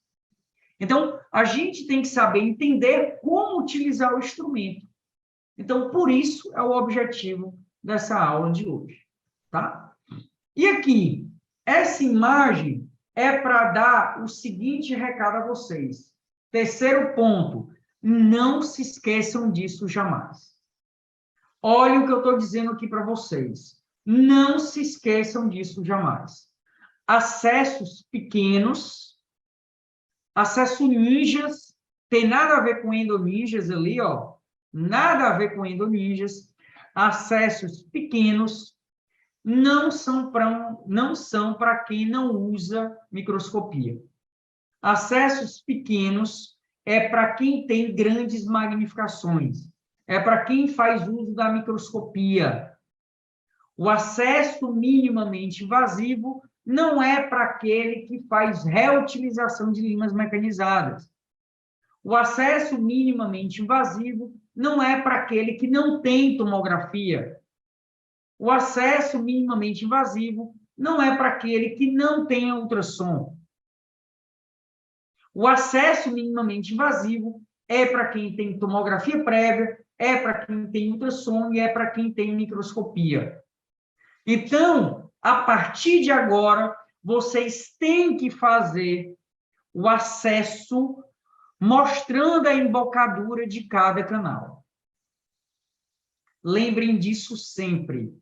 Então, a gente tem que saber entender como utilizar o instrumento. Então, por isso é o objetivo dessa aula de hoje, tá? E aqui, essa imagem é para dar o seguinte recado a vocês. Terceiro ponto, não se esqueçam disso jamais. Olha o que eu estou dizendo aqui para vocês. Não se esqueçam disso jamais. Acessos pequenos, acesso ninjas, tem nada a ver com endoninjas ali, ó. Nada a ver com endoninjas. Acessos pequenos não são para quem não usa microscopia. Acessos pequenos é para quem tem grandes magnificações. É para quem faz uso da microscopia. O acesso minimamente invasivo não é para aquele que faz reutilização de limas mecanizadas. O acesso minimamente invasivo não é para aquele que não tem tomografia. O acesso minimamente invasivo não é para aquele que não tem ultrassom. O acesso minimamente invasivo é para quem tem tomografia prévia, é para quem tem ultrassom e é para quem tem microscopia. Então, a partir de agora, vocês têm que fazer o acesso mostrando a embocadura de cada canal. Lembrem disso sempre.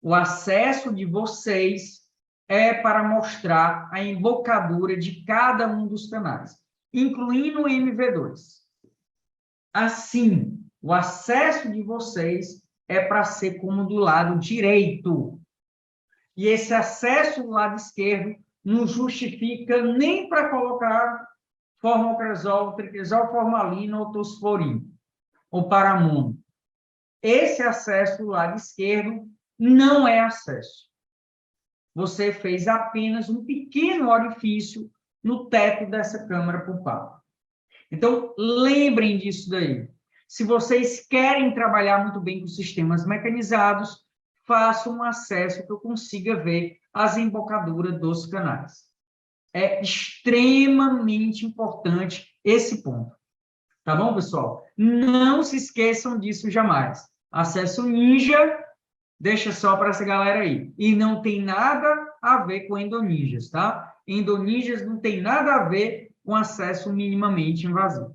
O acesso de vocês é para mostrar a embocadura de cada um dos canais, incluindo o MV2. Assim, o acesso de vocês é para ser como do lado direito. E esse acesso do lado esquerdo não justifica nem para colocar formocresol, triquesol, formalina ou tosforina, ou paramono. Esse acesso do lado esquerdo não é acesso. Você fez apenas um pequeno orifício no teto dessa câmara pulpar. Então, lembrem disso daí. Se vocês querem trabalhar muito bem com sistemas mecanizados, façam um acesso que eu consiga ver as embocaduras dos canais. É extremamente importante esse ponto. Tá bom, pessoal? Não se esqueçam disso jamais. Acesso ninja, deixa só para essa galera aí. E não tem nada a ver com endoninjas, tá? Endoninjas não tem nada a ver com acesso minimamente invasivo.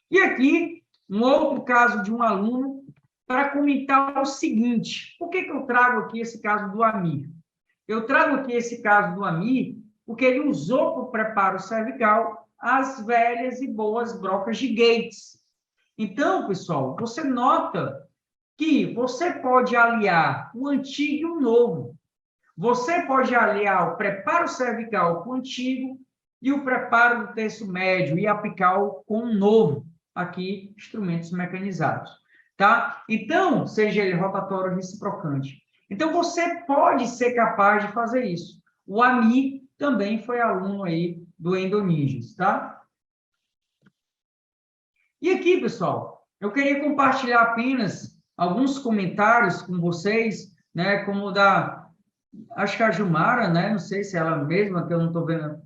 E aqui, um outro caso de um aluno para comentar o seguinte. Por que eu trago aqui esse caso do Amir? Eu trago aqui esse caso do Amir porque ele usou para o preparo cervical as velhas e boas brocas de Gates. Então, pessoal, você nota que você pode aliar o antigo e o novo. Você pode aliar o preparo cervical com o antigo e o preparo do terço médio e apical com o novo, aqui, instrumentos mecanizados. tá? Então, seja ele rotatório ou reciprocante. Então, você pode ser capaz de fazer isso. O Ami também foi aluno aí do Endoninjas, tá? E aqui, pessoal, eu queria compartilhar apenas alguns comentários com vocês, né, como o da, acho que a Jumara, né, não sei se é ela mesma, que eu não estou vendo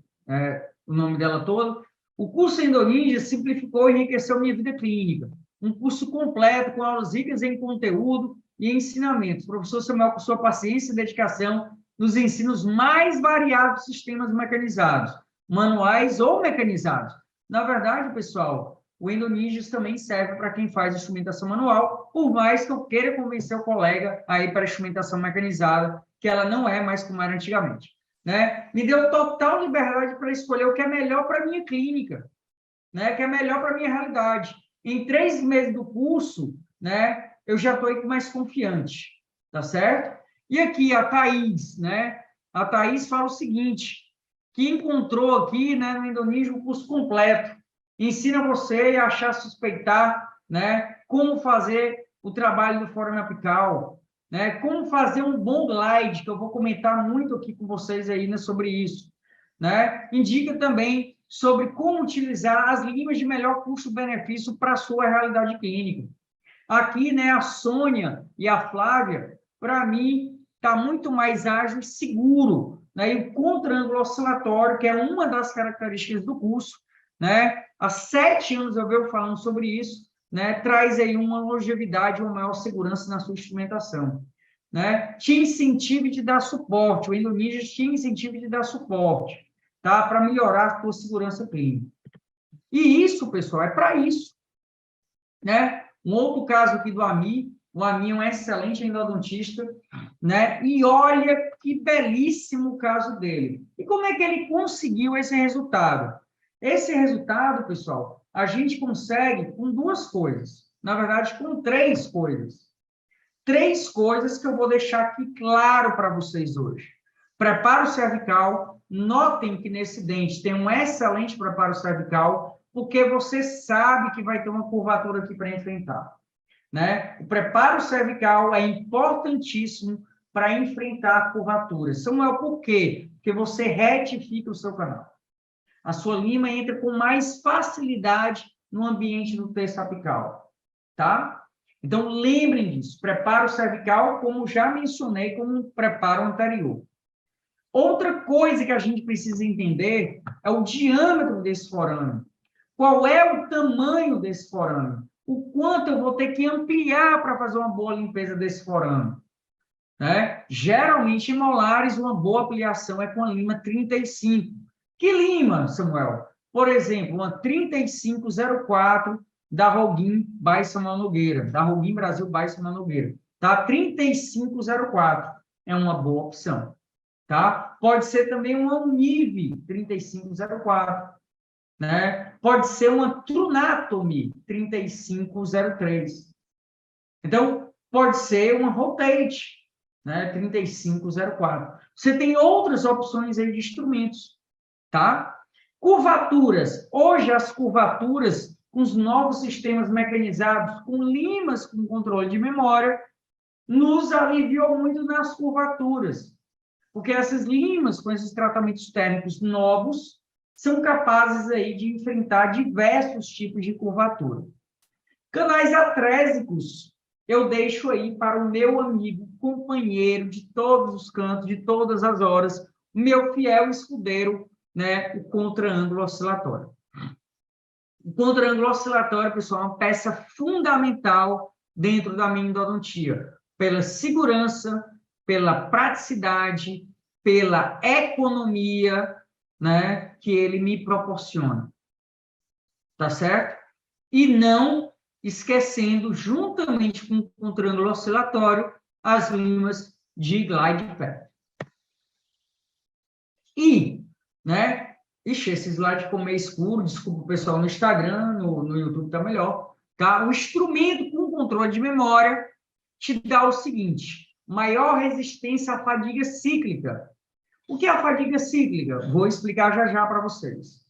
o nome dela todo. O curso Endoninja simplificou e enriqueceu minha vida clínica. Um curso completo, com aulas ricas em conteúdo e ensinamentos. Professor Samuel, com sua paciência e dedicação, nos ensinos mais variados sistemas mecanizados, manuais ou mecanizados. Na verdade, pessoal, o Endoninjas também serve para quem faz instrumentação manual, por mais que eu queira convencer o colega a ir para a instrumentação mecanizada, que ela não é mais como era antigamente. Né? Me deu total liberdade para escolher o que é melhor para a minha clínica, né? Que é melhor para a minha realidade. Em 3 meses do curso, né, eu já estou mais confiante, tá certo? E aqui a Thaís, né? A Thaís fala o seguinte, que encontrou aqui, né, no Endoninja o curso completo. Ensina você a achar, suspeitar, né, como fazer o trabalho do fora apical, né, como fazer um bom glide, que eu vou comentar muito aqui com vocês aí, né, sobre isso, né? Indica também sobre como utilizar as limas de melhor custo-benefício para a sua realidade clínica. Aqui, né, a Sônia e a Flávia, para mim, está muito mais ágil e seguro, né? E o contra-ângulo oscilatório, que é uma das características do curso, né? Há 7 anos eu venho falando sobre isso, né? Traz aí uma longevidade, uma maior segurança na sua instrumentação, né? Te incentiva e te dá suporte, o Endoninja te incentiva e te dá suporte, tá? Para melhorar a tua segurança clínica. E isso, pessoal, é para isso, né? Um outro caso aqui do Ami, o Ami é um excelente endodontista, né? E olha que belíssimo o caso dele. E como é que ele conseguiu esse resultado? Esse resultado, pessoal, a gente consegue com 2 coisas. Na verdade, com 3 coisas. 3 coisas que eu vou deixar aqui claro para vocês hoje. Preparo cervical. Notem que nesse dente tem um excelente preparo cervical, porque você sabe que vai ter uma curvatura aqui para enfrentar, né? O preparo cervical é importantíssimo para enfrentar a curvatura. Samuel, por quê? Porque você retifica o seu canal. A sua lima entra com mais facilidade no ambiente do terço apical, tá? Então, lembrem disso. Preparo cervical, como já mencionei, como um preparo anterior. Outra coisa que a gente precisa entender é o diâmetro desse forame. Qual é o tamanho desse forame? O quanto eu vou ter que ampliar para fazer uma boa limpeza desse forame? Né? Geralmente, em molares, uma boa ampliação é com a lima 35. Que lima, Samuel? Por exemplo, uma 3504 da Roguin by Samuel Nogueira, da Roguin Brasil by Samuel Nogueira. Tá? 3504 é uma boa opção. Tá? Pode ser também uma Unive 3504, né? Pode ser uma Trunatomy 3503. Então, pode ser uma Rotate, né? 3504. Você tem outras opções aí de instrumentos, tá? Curvaturas. Hoje, as curvaturas, com os novos sistemas mecanizados, com limas com controle de memória, nos aliviou muito nas curvaturas. Porque essas limas, com esses tratamentos térmicos novos, são capazes aí de enfrentar diversos tipos de curvatura. Canais atrésicos, eu deixo aí para o meu amigo, companheiro de todos os cantos, de todas as horas, meu fiel escudeiro, né, o contra-ângulo oscilatório. O contra-ângulo oscilatório, pessoal, é uma peça fundamental dentro da minha endodontia, pela segurança, pela praticidade, pela economia, né, que ele me proporciona. Tá certo? E não esquecendo, juntamente com o triângulo oscilatório, as limas de glide path. E, né? Ixi, esse slide ficou meio escuro, desculpa o pessoal no Instagram, no YouTube tá melhor. Tá? O instrumento com controle de memória te dá o seguinte: maior resistência à fadiga cíclica. O que é a fadiga cíclica? Vou explicar já já para vocês.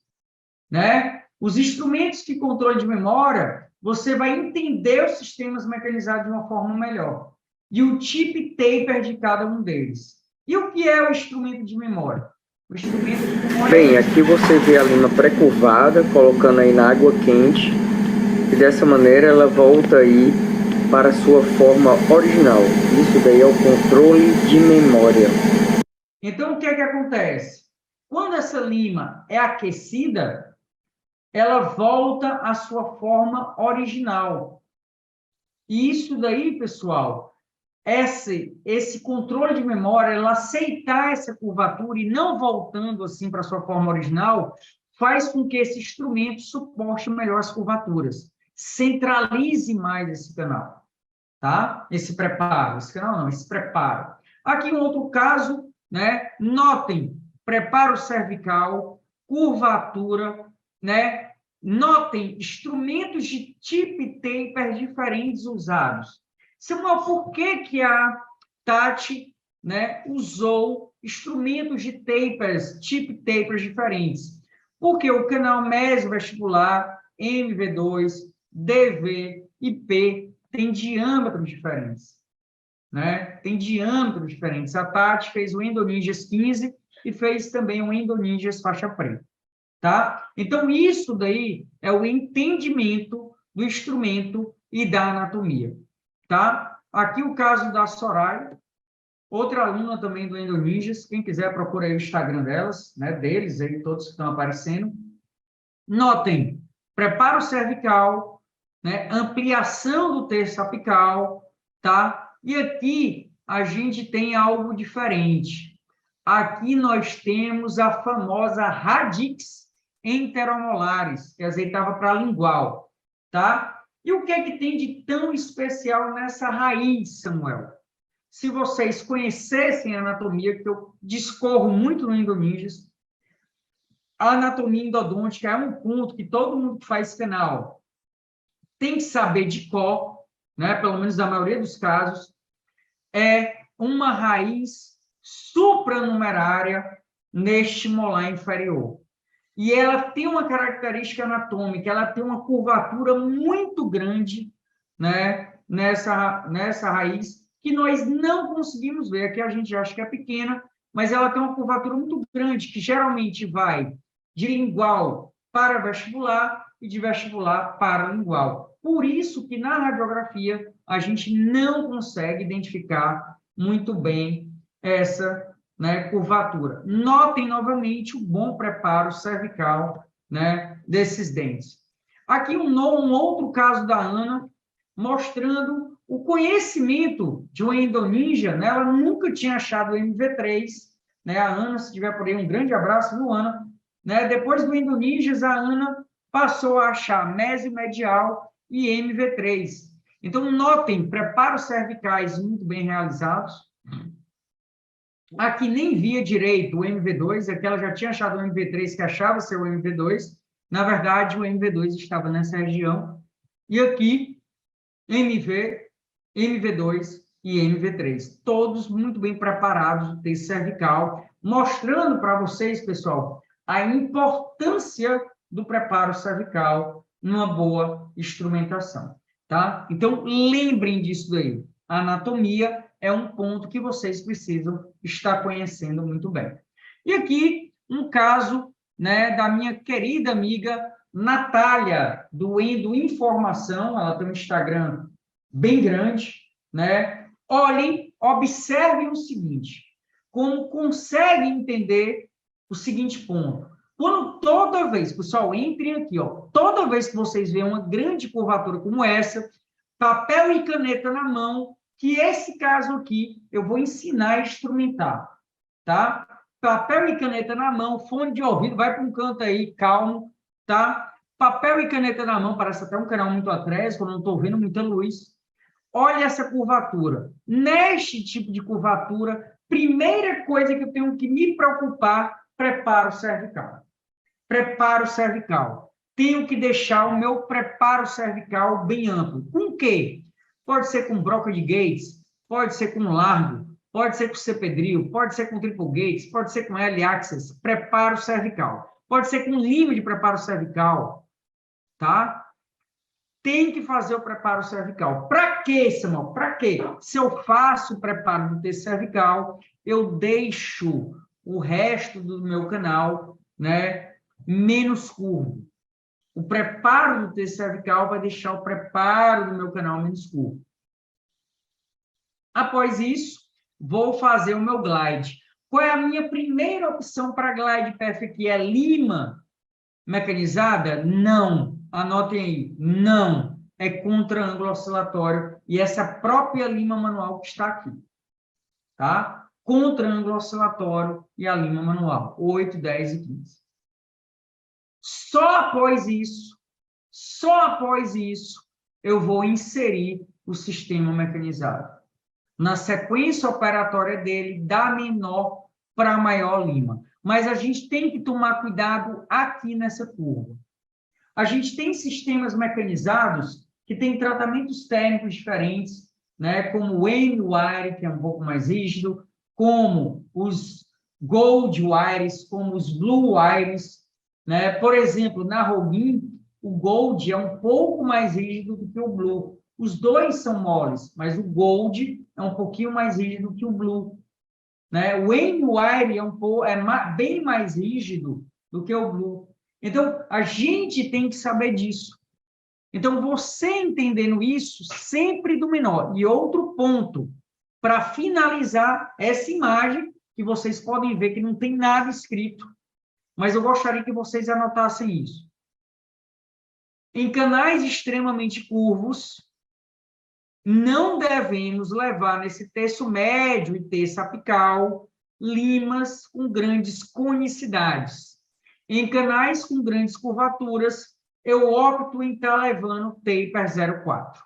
Né? Os instrumentos de controle de memória, você vai entender os sistemas mecanizados de uma forma melhor. E o tip taper de cada um deles. E o que é o instrumento de memória? O instrumento de memória... Bem, aqui você vê a lima pré-curvada, colocando aí na água quente. E dessa maneira ela volta aí para a sua forma original. Isso daí é o controle de memória. Então, o que é que acontece? Quando essa lima é aquecida, ela volta à sua forma original. E isso daí, pessoal, esse controle de memória, ela aceitar essa curvatura e não voltando assim para a sua forma original, faz com que esse instrumento suporte melhor as curvaturas. Centralize mais esse canal, tá? Esse preparo, esse canal não, esse preparo. Aqui um outro caso, né? Notem, preparo cervical, curvatura, né? Notem instrumentos de tip taper diferentes usados. Samuel, por que a Tati, né, usou instrumentos de tapers, tip tapers diferentes? Porque o canal mesovestibular, MV2, DV e P tem diâmetros diferentes, né? Tem diâmetros diferentes. A Tati fez o Endoninjas 15 e fez também o Endoninjas faixa preta, tá? Então, isso daí é o entendimento do instrumento e da anatomia, tá? Aqui o caso da Soraya, outra aluna também do Endoninjas, quem quiser procura aí o Instagram delas, né, deles aí, todos que estão aparecendo. Notem, preparo cervical, né, ampliação do terço apical, tá? E aqui a gente tem algo diferente. Aqui nós temos a famosa radix enteromolares, que azeitava para lingual, tá? E o que é que tem de tão especial nessa raiz, Samuel? Se vocês conhecessem a anatomia, que eu discorro muito no Endoninjas, a anatomia endodôntica é um ponto que todo mundo que faz canal tem que saber de cor, né? Pelo menos na maioria dos casos, é uma raiz supranumerária neste molar inferior. E ela tem uma característica anatômica, ela tem uma curvatura muito grande, né, nessa raiz, que nós não conseguimos ver. Aqui a gente acha que é pequena, mas ela tem uma curvatura muito grande, que geralmente vai de lingual para vestibular e de vestibular para lingual. Por isso que na radiografia a gente não consegue identificar muito bem essa, né, curvatura. Notem novamente o bom preparo cervical, né, desses dentes. Aqui um outro caso da Ana, mostrando o conhecimento de uma endoninja, né? Ela nunca tinha achado o MV3, né? A Ana, se tiver por aí, um grande abraço, viu, Ana? Né? Depois do endoninjas, a Ana passou a achar mesomedial e MV3. Então, notem, preparos cervicais muito bem realizados. Aqui nem via direito o MV2, aqui ela já tinha achado o MV3, que achava ser o MV2. Na verdade, o MV2 estava nessa região. E aqui, MV2 e MV3. Todos muito bem preparados do texto cervical, mostrando para vocês, pessoal, a importância do preparo cervical numa boa instrumentação, tá? Então, lembrem disso daí. A anatomia é um ponto que vocês precisam estar conhecendo muito bem. E aqui, um caso, né, da minha querida amiga Natália, do Endo Informação, ela tem um Instagram bem grande, né? Olhem, observem o seguinte, como consegue entender o seguinte ponto. Quando toda vez, pessoal, entrem aqui, ó, toda vez que vocês veem uma grande curvatura como essa, papel e caneta na mão, que esse caso aqui eu vou ensinar a instrumentar, tá? Papel e caneta na mão, fone de ouvido, vai para um canto aí, calmo, tá? Papel e caneta na mão, parece até um canal muito atrás, quando eu não estou vendo muita luz. Olha essa curvatura. Neste tipo de curvatura, primeira coisa que eu tenho que me preocupar, preparo cervical. Preparo cervical. Tenho que deixar o meu preparo cervical bem amplo. Com o quê? Pode ser com broca de Gates, pode ser com largo, pode ser com cepedril, pode ser com triple Gates, pode ser com L-axis, preparo cervical. Pode ser com lima de preparo cervical, tá? tem que fazer o preparo cervical. Para quê, Samuel? Para quê? Se eu faço o preparo do texto cervical, eu deixo o resto do meu canal, né, menos curvo. O preparo do texto cervical vai deixar o preparo do meu canal menos curvo. Após isso, vou fazer o meu glide. Qual é a minha primeira opção para glide PF aqui? É lima mecanizada? Não. Anotem aí. Não. É contra-ângulo oscilatório. E essa própria lima manual que está aqui. Tá? Contra-ângulo oscilatório e a lima manual. 8, 10 e 15. Só após isso, eu vou inserir o sistema mecanizado. Na sequência operatória dele, da menor para a maior lima. Mas a gente tem que tomar cuidado aqui nessa curva. A gente tem sistemas mecanizados que têm tratamentos térmicos diferentes, né? Como o M-Wire, que é um pouco mais rígido, como os Gold Wires, como os Blue Wires, né? Por exemplo, na Roguin, o Gold é um pouco mais rígido do que o Blue. Os dois são moles, mas o Gold é um pouquinho mais rígido que o Blue. Né? O M-Wire bem mais rígido do que o Blue. Então, a gente tem que saber disso. Então, você entendendo isso, sempre do menor. E outro ponto, para finalizar essa imagem, que vocês podem ver que não tem nada escrito, mas eu gostaria que vocês anotassem isso. Em canais extremamente curvos, não devemos levar nesse terço médio e terço apical limas com grandes conicidades. Em canais com grandes curvaturas, eu opto em estar levando taper 0,4.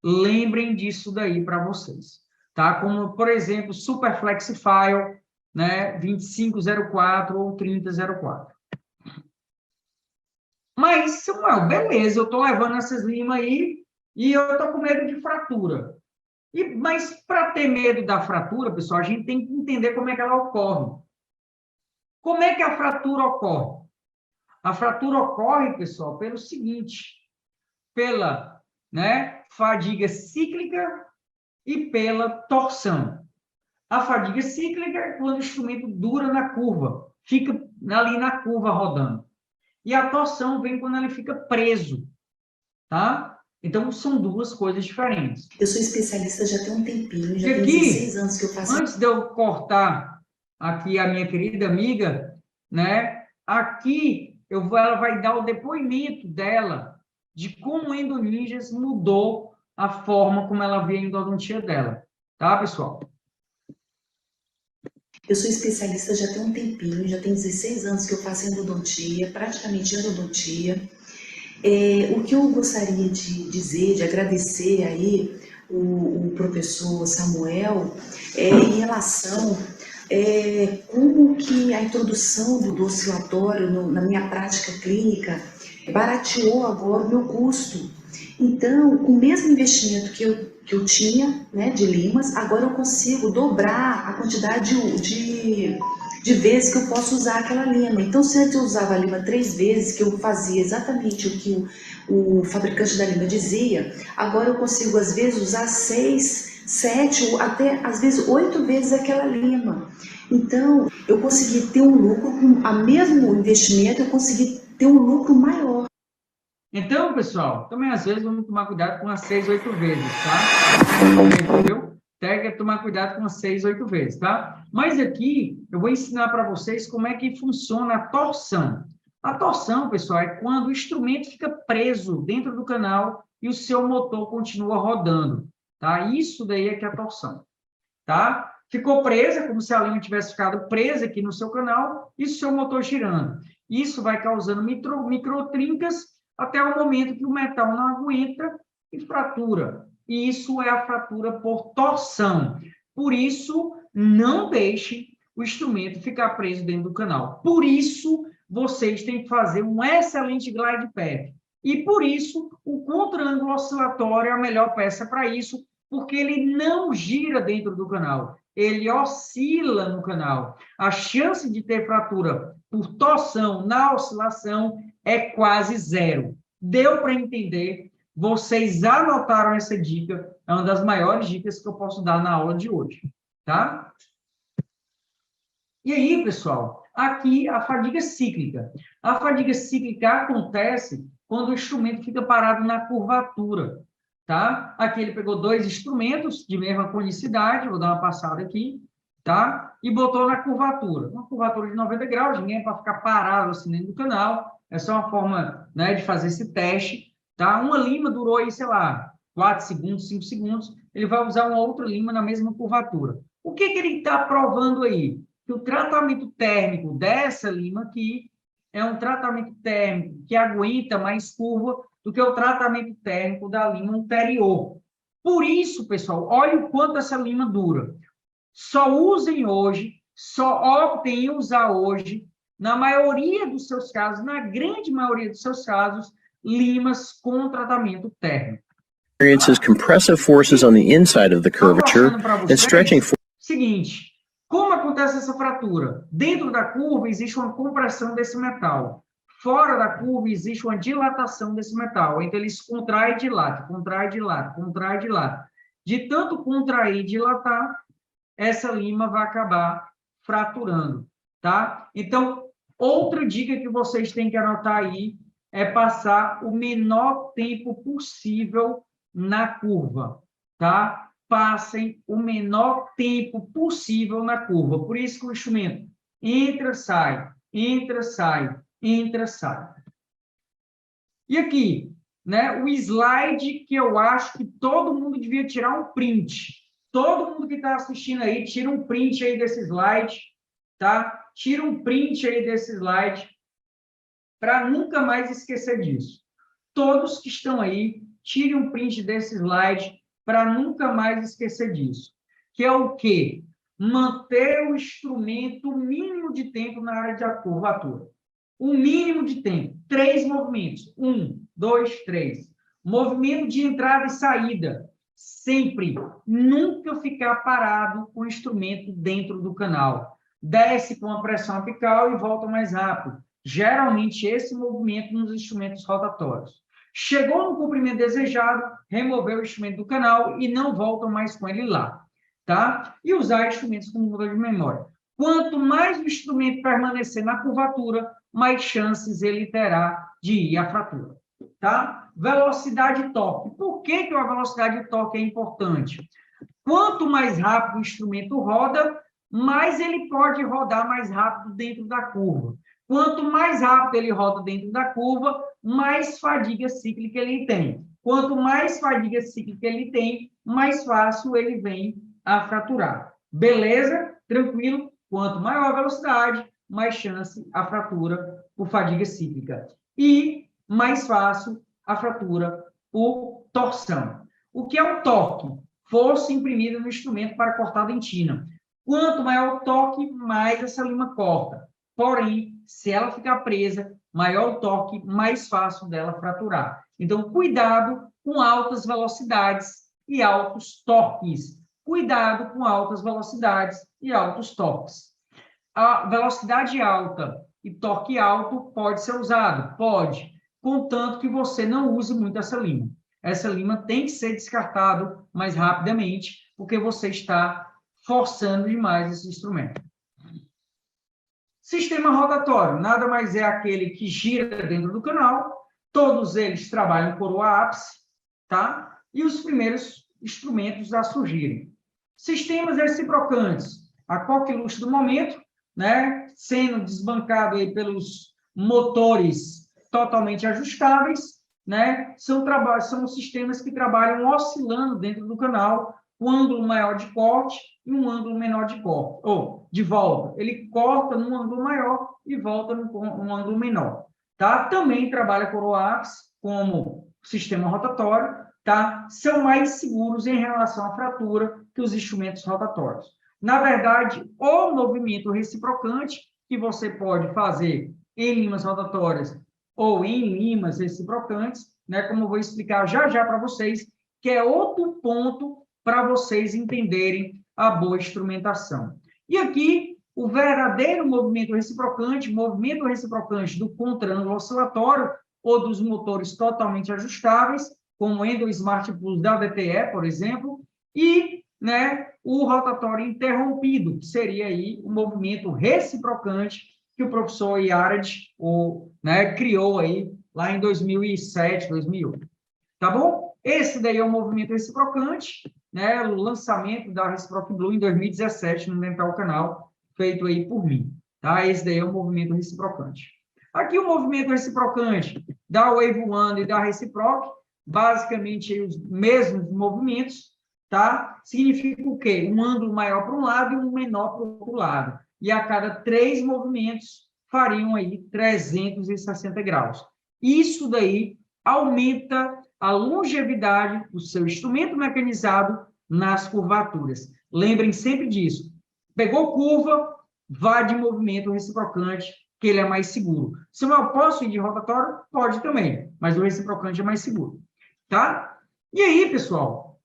Lembrem disso daí para vocês. Tá? Como, por exemplo, Super Flexifile, né? 2504 ou 3004. Mas, Samuel, beleza, eu estou levando essas limas aí e eu estou com medo de fratura. Mas, para ter medo da fratura, pessoal, a gente tem que entender como é que ela ocorre. Como é que a fratura ocorre? A fratura ocorre, pessoal, pelo seguinte, pela, né, fadiga cíclica e pela torção. A fadiga cíclica é quando o instrumento dura na curva, fica ali na curva rodando. E a torção vem quando ele fica preso, tá? Então, são duas coisas diferentes. Eu sou especialista já tem um tempinho, já E tem aqui, 16 anos que eu faço. Antes de eu cortar aqui a minha querida amiga, né? Aqui ela vai dar o depoimento dela de como o Endoninjas mudou a forma como ela vê a endodontia dela. Tá, pessoal? Eu sou especialista já tem um tempinho, já tem 16 anos que eu faço endodontia, praticamente endodontia. O que eu gostaria de dizer, de agradecer aí o professor Samuel, em relação como que a introdução do oscilatório na minha prática clínica barateou agora o meu custo. Então, com o mesmo investimento que eu tinha, né, de limas, agora eu consigo dobrar a quantidade de vezes que eu posso usar aquela lima. Então, se antes eu usava a lima 3 vezes, que eu fazia exatamente o que o fabricante da lima dizia, agora eu consigo, às vezes, usar 6, 7, ou até, às vezes, 8 vezes aquela lima. Então, eu consegui ter um lucro, com o mesmo investimento, eu consegui ter um lucro maior. Então, pessoal, também às vezes vamos tomar cuidado com as 6, 8 vezes, tá? Entendeu? Tem que tomar cuidado com as 6, 8 vezes, tá? Mas aqui eu vou ensinar para vocês como é que funciona a torção. A torção, pessoal, é quando o instrumento fica preso dentro do canal e o seu motor continua rodando, tá? Isso daí é que é a torção, tá? Ficou presa, como se a lima tivesse ficado presa aqui no seu canal e o seu motor girando. Isso vai causando microtrincas até o momento que o metal não aguenta e fratura. E isso é a fratura por torção. Por isso, não deixe o instrumento ficar preso dentro do canal. Por isso, vocês têm que fazer um excelente glide path. E por isso, o contra-ângulo oscilatório é a melhor peça para isso, porque ele não gira dentro do canal. Ele oscila no canal. A chance de ter fratura por torção na oscilação é quase zero. Deu para entender vocês anotaram essa dica, é uma das maiores dicas que eu posso dar na aula de hoje, tá? E aí, pessoal, aqui a fadiga cíclica. A fadiga cíclica acontece quando o instrumento fica parado na curvatura, tá? Aqui ele pegou 2 instrumentos de mesma conicidade, vou dar uma passada aqui, tá? E botou na curvatura. Uma curvatura de 90 graus, ninguém é para ficar parado assim dentro do canal, é só uma forma, né, de fazer esse teste, tá? Uma lima durou aí, sei lá, 4 segundos, 5 segundos, ele vai usar uma outra lima na mesma curvatura. O que ele está provando aí? Que o tratamento térmico dessa lima aqui é um tratamento térmico que aguenta mais curva do que o tratamento térmico da lima anterior. Por isso, pessoal, olha o quanto essa lima dura. Só usem hoje, só optem em usar hoje, na maioria dos seus casos, na grande maioria dos seus casos, limas com tratamento térmico. Experiences compressive forces on the inside of the curvature and stretching forces. Seguinte, como acontece essa fratura? Dentro da curva existe uma compressão desse metal. Fora da curva existe uma dilatação desse metal. Então ele se contrai e dilata, contrai e dilata, contrai e dilata. De tanto contrair e dilatar, essa lima vai acabar fraturando, tá? Então, outra dica que vocês têm que anotar aí é passar o menor tempo possível na curva, tá? Passem o menor tempo possível na curva. Por isso que o instrumento entra, sai, entra, sai, entra, sai. E aqui, né, o slide que eu acho que todo mundo devia tirar um print. Todo mundo que está assistindo aí, tira um print aí desse slide, tá? Tira um print aí desse slide para nunca mais esquecer disso. Todos que estão aí, tire um print desse slide para nunca mais esquecer disso. Que é o quê? Manter o instrumento o mínimo de tempo na área de curvatura. O mínimo de tempo. 3 movimentos. 1, 2, 3. Movimento de entrada e saída. Sempre. Nunca ficar parado com o instrumento dentro do canal. Desce com a pressão apical e volta mais rápido. Geralmente, esse movimento nos instrumentos rotatórios. Chegou no comprimento desejado, removeu o instrumento do canal e não volta mais com ele lá, tá? E usar instrumentos com muda de memória. Quanto mais o instrumento permanecer na curvatura, mais chances ele terá de ir à fratura, tá? Velocidade e torque. Por que a velocidade e torque é importante? Quanto mais rápido o instrumento roda, mais ele pode rodar mais rápido dentro da curva. Quanto mais rápido ele roda dentro da curva, mais fadiga cíclica ele tem. Quanto mais fadiga cíclica ele tem, mais fácil ele vem a fraturar. Beleza? Tranquilo? Quanto maior a velocidade, mais chance a fratura por fadiga cíclica. E mais fácil a fratura por torção. O que é o torque? Força imprimida no instrumento para cortar a dentina. Quanto maior o torque, mais essa lima corta. Porém, se ela ficar presa, maior o torque, mais fácil dela fraturar. Então, cuidado com altas velocidades e altos torques. Cuidado com altas velocidades e altos torques. A velocidade alta e torque alto pode ser usado? Pode, contanto que você não use muito essa lima. Essa lima tem que ser descartada mais rapidamente, porque você está forçando demais esse instrumento. Sistema rotatório, nada mais é aquele que gira dentro do canal, todos eles trabalham coroa ápice, tá? E os primeiros instrumentos a surgirem. Sistemas reciprocantes, a coqueluche do momento, né? Sendo desbancado aí pelos motores totalmente ajustáveis, né? São sistemas que trabalham oscilando dentro do canal, um ângulo maior de corte e um ângulo menor de corte, ou de volta. Ele corta num ângulo maior e volta num ângulo menor, tá? Também trabalha coroa ápice como sistema rotatório, tá? São mais seguros em relação à fratura que os instrumentos rotatórios. Na verdade, o movimento reciprocante, que você pode fazer em limas rotatórias ou em limas reciprocantes, né? Como eu vou explicar já já para vocês, que é outro ponto para vocês entenderem a boa instrumentação. E aqui, o verdadeiro movimento reciprocante do contraângulo oscilatório ou dos motores totalmente ajustáveis, como o Endo Smart Plus da DTE, por exemplo, e, né, o rotatório interrompido, que seria aí o movimento reciprocante que o professor Yared, né, criou aí lá em 2007, 2008. Tá bom? Esse daí é o movimento reciprocante, né, o lançamento da Reciproc Blue em 2017 no Dental Canal, feito aí por mim. Tá? Esse daí é o movimento reciprocante. Aqui o movimento reciprocante da Wave One e da Reciproc, basicamente os mesmos movimentos, tá? Significa o quê? Um ângulo maior para um lado e um menor para o outro lado. E a cada 3 movimentos fariam aí 360 graus. Isso daí aumenta a longevidade do seu instrumento mecanizado nas curvaturas. Lembrem sempre disso. Pegou curva, vá de movimento reciprocante, que ele é mais seguro. Se eu posso ir de rotatório, pode também, mas o reciprocante é mais seguro. Tá? E aí, pessoal,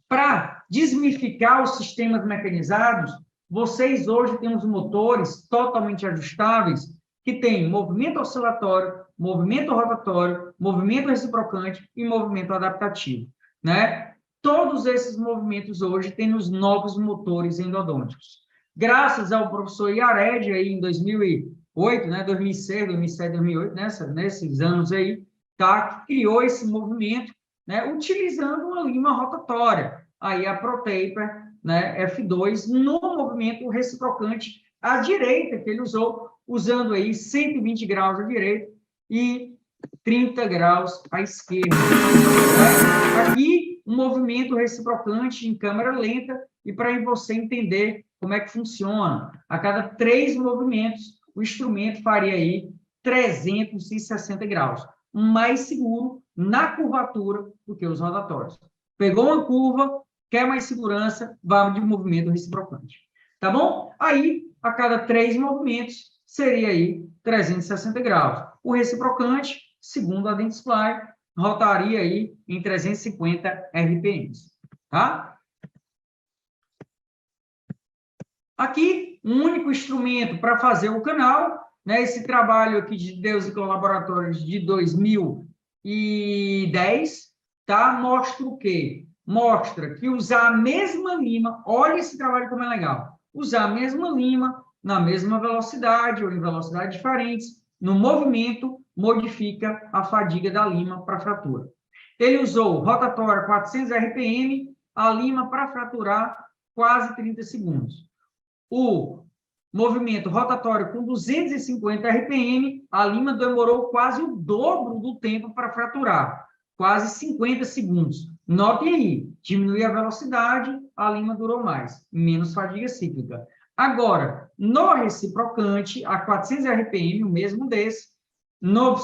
para desmificar os sistemas mecanizados, vocês hoje têm os motores totalmente ajustáveis, que tem movimento oscilatório, movimento rotatório, movimento reciprocante e movimento adaptativo, né? Todos esses movimentos hoje têm nos novos motores endodônticos. Graças ao professor Yared, aí em 2008, né, 2006, 2007, 2008, nesses anos aí, tá? Que criou esse movimento, né, utilizando uma lima rotatória, aí a ProTaper, né, F2, no movimento reciprocante à direita, que ele usou, usando aí 120 graus à direita e 30 graus à esquerda. Aqui, um movimento reciprocante em câmera lenta, e para você entender como é que funciona. A cada 3 movimentos, o instrumento faria aí 360 graus. Mais seguro na curvatura do que os rotatórios. Pegou uma curva, quer mais segurança, vá de movimento reciprocante. Tá bom? Aí, a cada 3 movimentos, seria aí 360 graus. O reciprocante, segundo a Dentsply, rotaria aí em 350 RPMs. Tá? Aqui, um único instrumento para fazer o canal, né? Esse trabalho aqui de Deus e Colaboradores de 2010, tá? Mostra o quê? Mostra que usar a mesma lima, olha esse trabalho como é legal, usar a mesma lima na mesma velocidade ou em velocidades diferentes, no movimento, modifica a fadiga da lima para fratura. Ele usou rotatória 400 RPM, a lima para fraturar quase 30 segundos. O movimento rotatório com 250 RPM, a lima demorou quase o dobro do tempo para fraturar, quase 50 segundos. Notem aí, diminui a velocidade, a lima durou mais, menos fadiga cíclica. Agora, no reciprocante, a 400 RPM, o mesmo desse,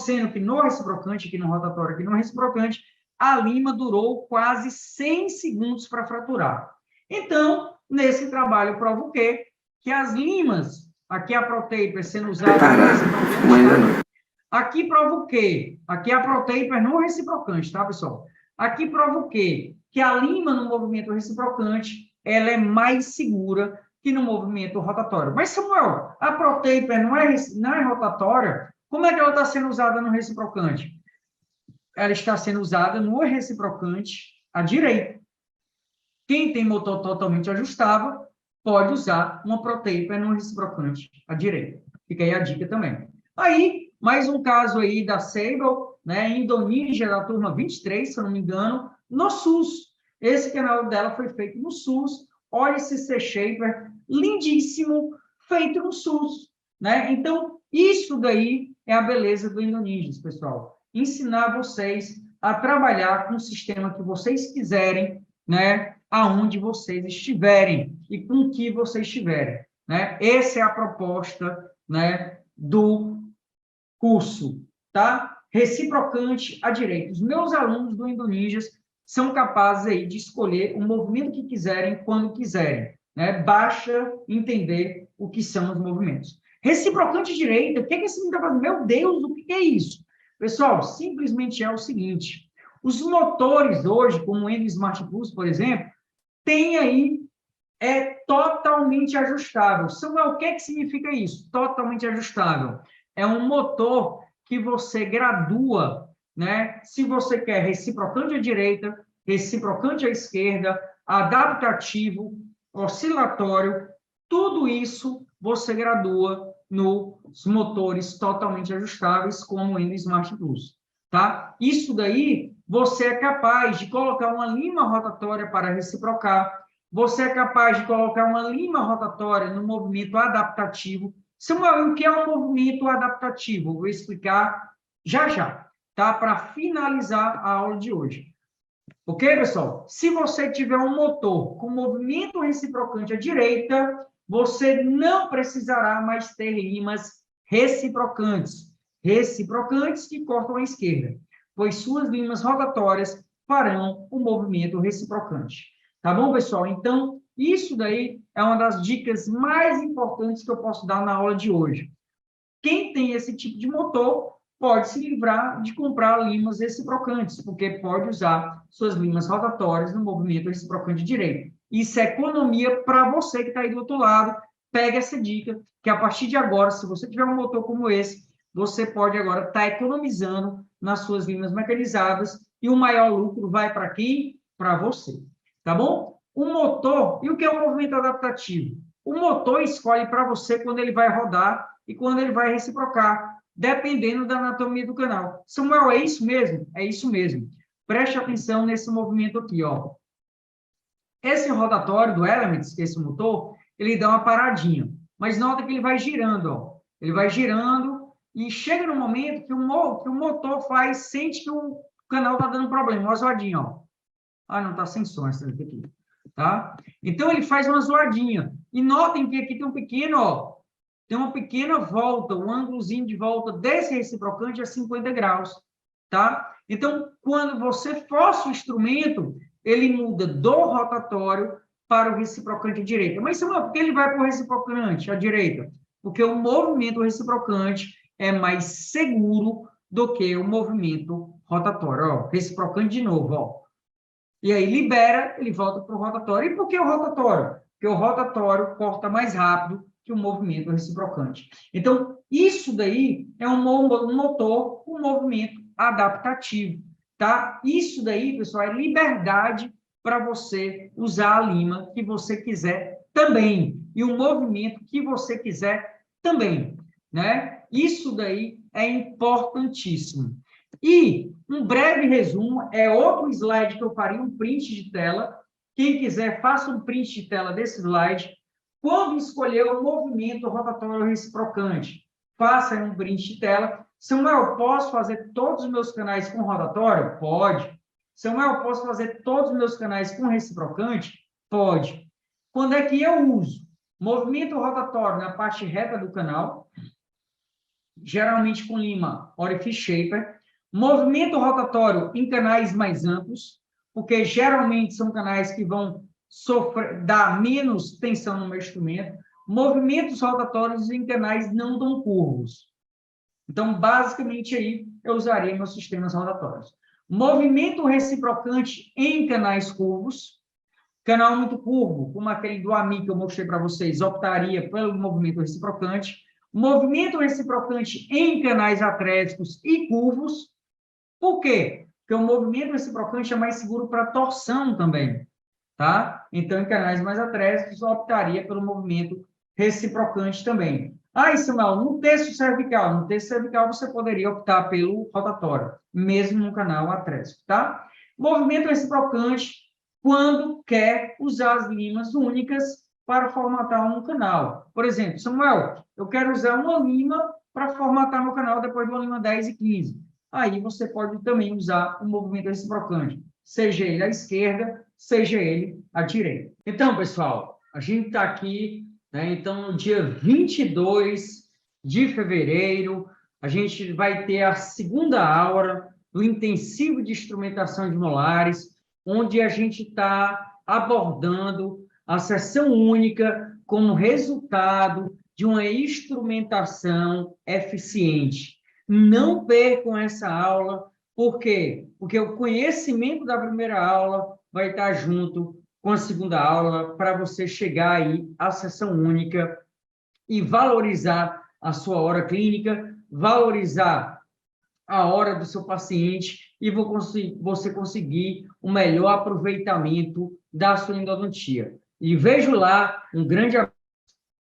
sendo que no reciprocante, aqui no rotatório, aqui no reciprocante, a lima durou quase 100 segundos para fraturar. Então, nesse trabalho, prova o quê? Que as limas, aqui a ProTaper sendo usada... Aqui prova o quê? Aqui a ProTaper no reciprocante, tá, pessoal? Aqui prova o quê? Que a lima no movimento reciprocante, ela é mais segura que no movimento rotatório. Mas, Samuel, a ProTaper não é rotatória? Como é que ela está sendo usada no reciprocante? Ela está sendo usada no reciprocante à direita. Quem tem motor totalmente ajustável pode usar uma ProTaper no reciprocante à direita. Fica aí a dica também. Aí, mais um caso aí da Sable, né, Indonésia, da turma 23, se eu não me engano, no SUS. Esse canal dela foi feito no SUS. Olha esse C-Shaper, lindíssimo, feito no SUS, né? Então, isso daí é a beleza do Indonésia, pessoal. Ensinar vocês a trabalhar com o sistema que vocês quiserem, né? Aonde vocês estiverem e com o que vocês estiverem, né? Essa é a proposta, né, do curso, tá? Reciprocante à direita. Os meus alunos do Indonésia são capazes aí de escolher o movimento que quiserem, quando quiserem, né? Basta entender o que são os movimentos. Reciprocante direita, o que esse menino está fazendo? Meu Deus, o que é isso? Pessoal, simplesmente é o seguinte, os motores hoje, como o Endo Smart Plus, por exemplo, tem aí, totalmente ajustável. Samuel, o que significa isso? Totalmente ajustável. É um motor que você gradua né? Se você quer reciprocante à direita, reciprocante à esquerda, adaptativo, oscilatório, tudo isso você gradua nos motores totalmente ajustáveis, como o Smart Plus, tá? Isso daí, você é capaz de colocar uma lima rotatória para reciprocar, você é capaz de colocar uma lima rotatória no movimento adaptativo. O que é um movimento adaptativo? Vou explicar já já, tá? Para finalizar a aula de hoje. Ok, pessoal? Se você tiver um motor com movimento reciprocante à direita, você não precisará mais ter limas reciprocantes que cortam à esquerda, pois suas limas rotatórias farão o movimento reciprocante. Tá bom, pessoal? Então, isso daí é uma das dicas mais importantes que eu posso dar na aula de hoje. Quem tem esse tipo de motor pode se livrar de comprar limas reciprocantes, porque pode usar suas limas rotatórias no movimento reciprocante direito. Isso é economia para você que está aí do outro lado. Pega essa dica, que a partir de agora, se você tiver um motor como esse, você pode agora estar economizando nas suas limas mecanizadas e o maior lucro vai para quem? Para você. Tá bom? O motor, e o que é o movimento adaptativo? O motor escolhe para você quando ele vai rodar e quando ele vai reciprocar, dependendo da anatomia do canal. Samuel, é isso mesmo? É isso mesmo. Preste atenção nesse movimento aqui, ó. Esse rotatório do Elements, esse motor, ele dá uma paradinha. Mas nota que ele vai girando, ó. Ele vai girando e chega no momento que o motor sente que o canal está dando problema, uma zoadinha, ó. Ah, não, está sem som essa daqui. Tá? Então, ele faz uma zoadinha. E notem que aqui tem um pequeno, ó, tem uma pequena volta, um ângulozinho de volta desse reciprocante a 50 graus, tá? Então, quando você força o instrumento, ele muda do rotatório para o reciprocante à direita. Mas, por que ele vai para o reciprocante à direita? Porque o movimento reciprocante é mais seguro do que o movimento rotatório. Ó, reciprocante de novo, ó. E aí libera, ele volta para o rotatório. E por que o rotatório? Porque o rotatório corta mais rápido que o movimento reciprocante. Então, isso daí é um motor com movimento adaptativo, tá? Isso daí, pessoal, é liberdade para você usar a lima que você quiser também, e o movimento que você quiser também, né? Isso daí é importantíssimo. E um breve resumo, é outro slide que eu faria um print de tela. Quem quiser, faça um print de tela desse slide. Quando escolher o movimento rotatório reciprocante, faça um print de tela. Samuel, posso fazer todos os meus canais com rotatório? Pode. Samuel, posso fazer todos os meus canais com reciprocante? Pode. Quando é que eu uso? Movimento rotatório na parte reta do canal, geralmente com lima Orifice Shaper. Movimento rotatório em canais mais amplos, porque geralmente são canais que vão dar menos tensão no meu instrumento. Movimentos rotatórios em canais não tão curvos. Então, basicamente, aí eu usaria meus sistemas rotatórios. Movimento reciprocante em canais curvos. Canal muito curvo, como aquele do AMI que eu mostrei para vocês, optaria pelo movimento reciprocante. Movimento reciprocante em canais atrésicos e curvos. Por quê? Porque o movimento reciprocante é mais seguro para torção também, tá? Então, em canais mais atrésicos, eu optaria pelo movimento reciprocante também. Ah, Samuel, no terço cervical você poderia optar pelo rotatório, mesmo no canal atrésico, tá? Movimento reciprocante quando quer usar as limas únicas para formatar um canal. Por exemplo, Samuel, eu quero usar uma lima para formatar meu canal depois de uma lima 10 e 15. Aí você pode também usar o movimento reciprocante, seja ele à esquerda, seja ele à direita. Então, pessoal, a gente está aqui, né? Então, no dia 22 de fevereiro, a gente vai ter a segunda aula do intensivo de instrumentação de molares, onde a gente está abordando a sessão única como resultado de uma instrumentação eficiente. Não percam essa aula, por quê? Porque o conhecimento da primeira aula vai estar junto com a segunda aula para você chegar aí à sessão única e valorizar a sua hora clínica, valorizar a hora do seu paciente e você conseguir o melhor aproveitamento da sua endodontia. E vejo lá, um grande abraço.